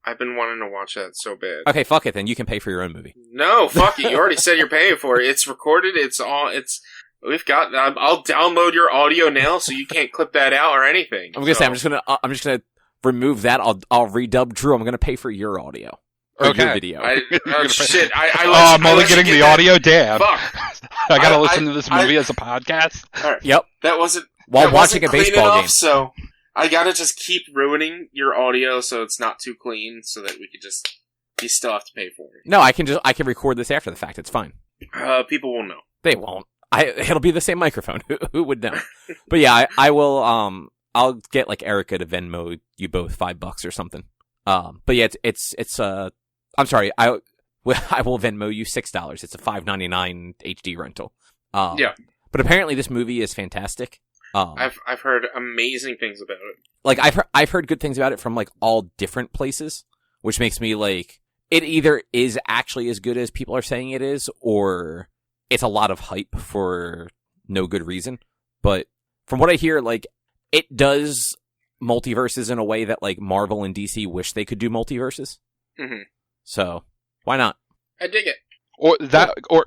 I've been wanting to watch that so bad. Okay, fuck it, then you can pay for your own movie. No, fuck it. You already said you're paying for it. It's recorded. I'll download your audio now, so you can't clip that out or anything. I'm gonna say I'm just gonna remove that. I'll redub Drew. I'm gonna pay for your audio. Okay. Your video. Shit. I'm only getting the audio. Damn. Fuck. I gotta listen to this movie as a podcast. Right. Yep. That wasn't while watching a baseball game. So I gotta just keep ruining your audio so it's not too clean, so that you still have to pay for it. No, I can record this after the fact. It's fine. People will know. They won't. It'll be the same microphone. Who would know? But yeah, I will. I'll get like Erica to Venmo you both $5 or something. But yeah, it's I'm sorry. I will Venmo you $6. It's a $5.99 HD rental. Yeah. But apparently this movie is fantastic. I've heard amazing things about it. Like I've heard good things about it from like all different places, which makes me like it either is actually as good as people are saying it is, or it's a lot of hype for no good reason. But from what I hear, like it does multiverses in a way that like Marvel and DC wish they could do multiverses. Mm-hmm. So why not? I dig it. Or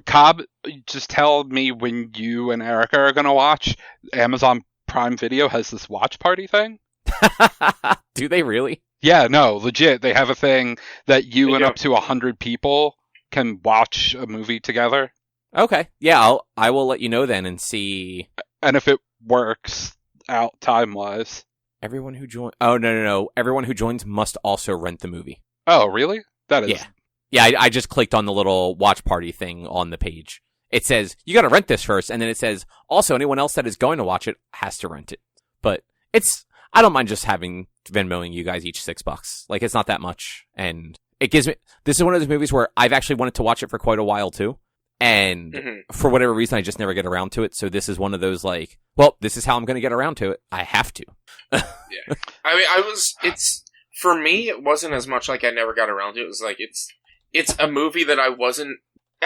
Cobb, just tell me when you and Erica are gonna watch. Amazon Prime Video has this watch party thing. Do they really? Yeah, no, legit. They have a thing that you and up to 100 people can watch a movie together. Okay, yeah, I will let you know then and see. And if it works out time-wise. Everyone who joins... Oh, no. Everyone who joins must also rent the movie. Oh, really? That is... Yeah. Yeah, I just clicked on the little watch party thing on the page. It says, you gotta rent this first, and then it says, also, anyone else that is going to watch it has to rent it. But I don't mind just having Venmoing you guys each $6. Like, it's not that much, and it gives me... This is one of those movies where I've actually wanted to watch it for quite a while, too. And for whatever reason, I just never get around to it. So this is one of those like, well, this is how I'm going to get around to it. I have to. Yeah. I mean, for me, it wasn't as much like I never got around to it. It was like, it's a movie that I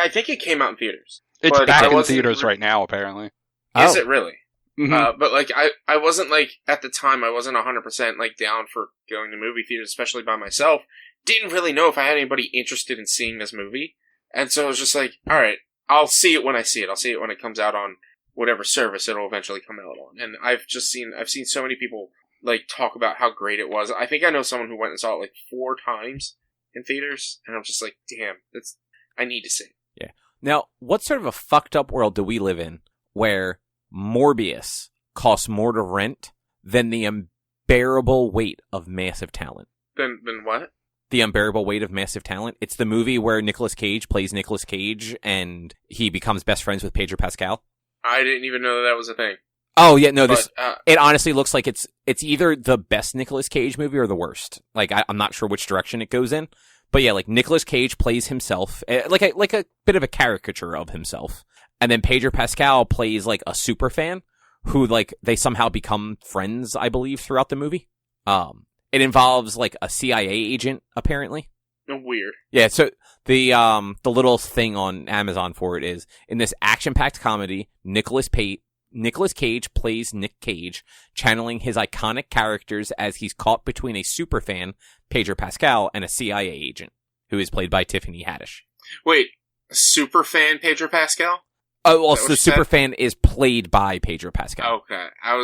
think it came out in theaters. It's back in theaters right now, apparently. Is it really? Mm-hmm. But like, I wasn't like, at the time, I wasn't 100% like down for going to movie theaters, especially by myself. Didn't really know if I had anybody interested in seeing this movie. And so it was just like, alright, I'll see it when I see it. I'll see it when it comes out on whatever service it'll eventually come out on. And I've seen so many people, like, talk about how great it was. I think I know someone who went and saw it, like, 4 times in theaters. And I'm just like, damn, I need to see it. Yeah. Now, what sort of a fucked up world do we live in where Morbius costs more to rent than the unbearable weight of massive talent? Then what? The Unbearable Weight of Massive Talent. It's the movie where Nicolas Cage plays Nicolas Cage and he becomes best friends with Pedro Pascal. I didn't even know that was a thing. Oh yeah, no, it honestly looks like it's either the best Nicolas Cage movie or the worst. Like I'm not sure which direction it goes in, but yeah, like Nicolas Cage plays himself, like a bit of a caricature of himself, and then Pedro Pascal plays like a super fan who like they somehow become friends, I believe, throughout the movie. It involves like a CIA agent, apparently. Weird. Yeah, so the little thing on Amazon for it is, in this action-packed comedy, Nicolas Cage plays Nick Cage, channeling his iconic characters as he's caught between a superfan, Pedro Pascal, and a CIA agent, who is played by Tiffany Haddish. Wait, superfan Pedro Pascal? Oh, well, so the superfan is played by Pedro Pascal. Okay, I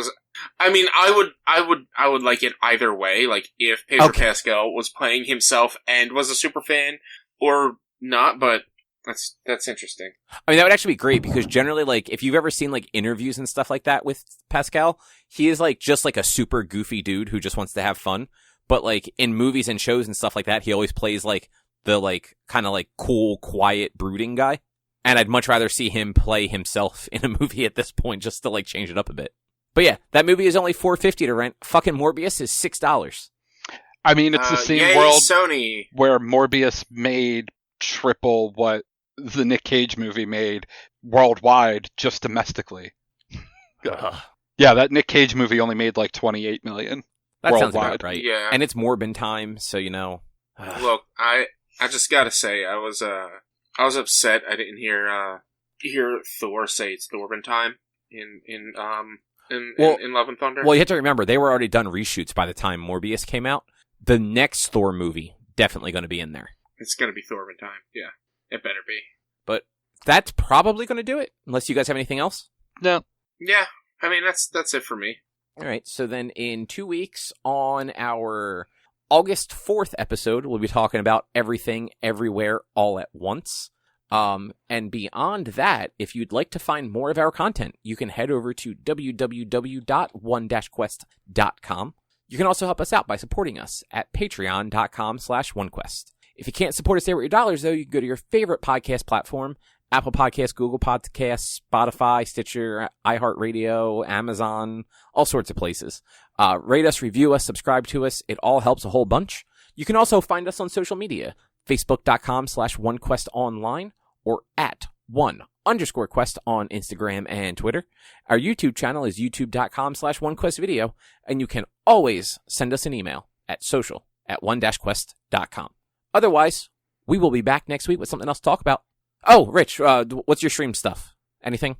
would like it either way. Like if Pedro Pascal was playing himself and was a superfan, or not. But that's interesting. I mean, that would actually be great because generally, like, if you've ever seen like interviews and stuff like that with Pascal, he is like just like a super goofy dude who just wants to have fun. But like in movies and shows and stuff like that, he always plays like the like kind of like cool, quiet, brooding guy. And I'd much rather see him play himself in a movie at this point, just to like change it up a bit. But yeah, that movie is only $4.50 to rent. Fucking Morbius is $6. I mean, it's the same yay, world Sony. where Morbius made triple what the Nick Cage movie made worldwide, just domestically. Yeah, that Nick Cage movie only made like $28 million. That worldwide. sounds about right. Yeah. And it's Morbin time, so you know. Look, I just gotta say, I was upset I didn't hear Thor say it's Thorben time in Love and Thunder. Well, you have to remember, they were already done reshoots by the time Morbius came out. The next Thor movie, definitely going to be in there. It's gonna be Thorben time, yeah. It better be. But that's probably going to do it, unless you guys have anything else. No. Yeah, I mean, that's it for me. All right, so then in 2 weeks, on our August 4th episode, we'll be talking about Everything, Everywhere, All at Once. And beyond that, if you'd like to find more of our content, you can head over to www.one-quest.com. You can also help us out by supporting us at patreon.com/onequest. If you can't support us there with your dollars, though, you can go to your favorite podcast platform, Apple Podcasts, Google Podcasts, Spotify, Stitcher, iHeartRadio, Amazon, all sorts of places. Rate us, review us, subscribe to us. It all helps a whole bunch. You can also find us on social media, facebook.com/onequestonline or at @1_quest on Instagram and Twitter. Our YouTube channel is youtube.com/onequestvideo, and you can always send us an email at social@one-quest.com. Otherwise, we will be back next week with something else to talk about. Oh, Rich, what's your stream stuff? Anything?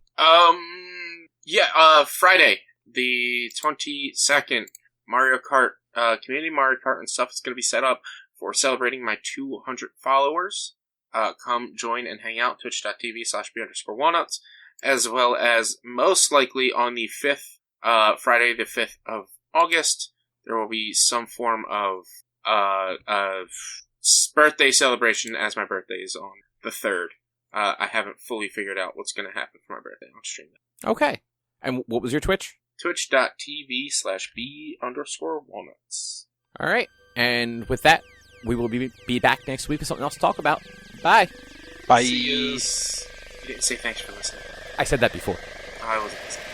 Friday, the 22nd, Mario Kart, community Mario Kart and stuff is going to be set up for celebrating my 200 followers. Come join and hang out, twitch.tv/b_walnuts, as well as most likely on the 5th, Friday the 5th of August, there will be some form of birthday celebration, as my birthday is on the 3rd. I haven't fully figured out what's going to happen for my birthday. I'll stream that. Okay. And what was your Twitch? Twitch.tv/b_walnuts. All right. And with that, we will be back next week with something else to talk about. Bye. Bye. See you. You didn't say thanks for listening. I said that before. I wasn't listening.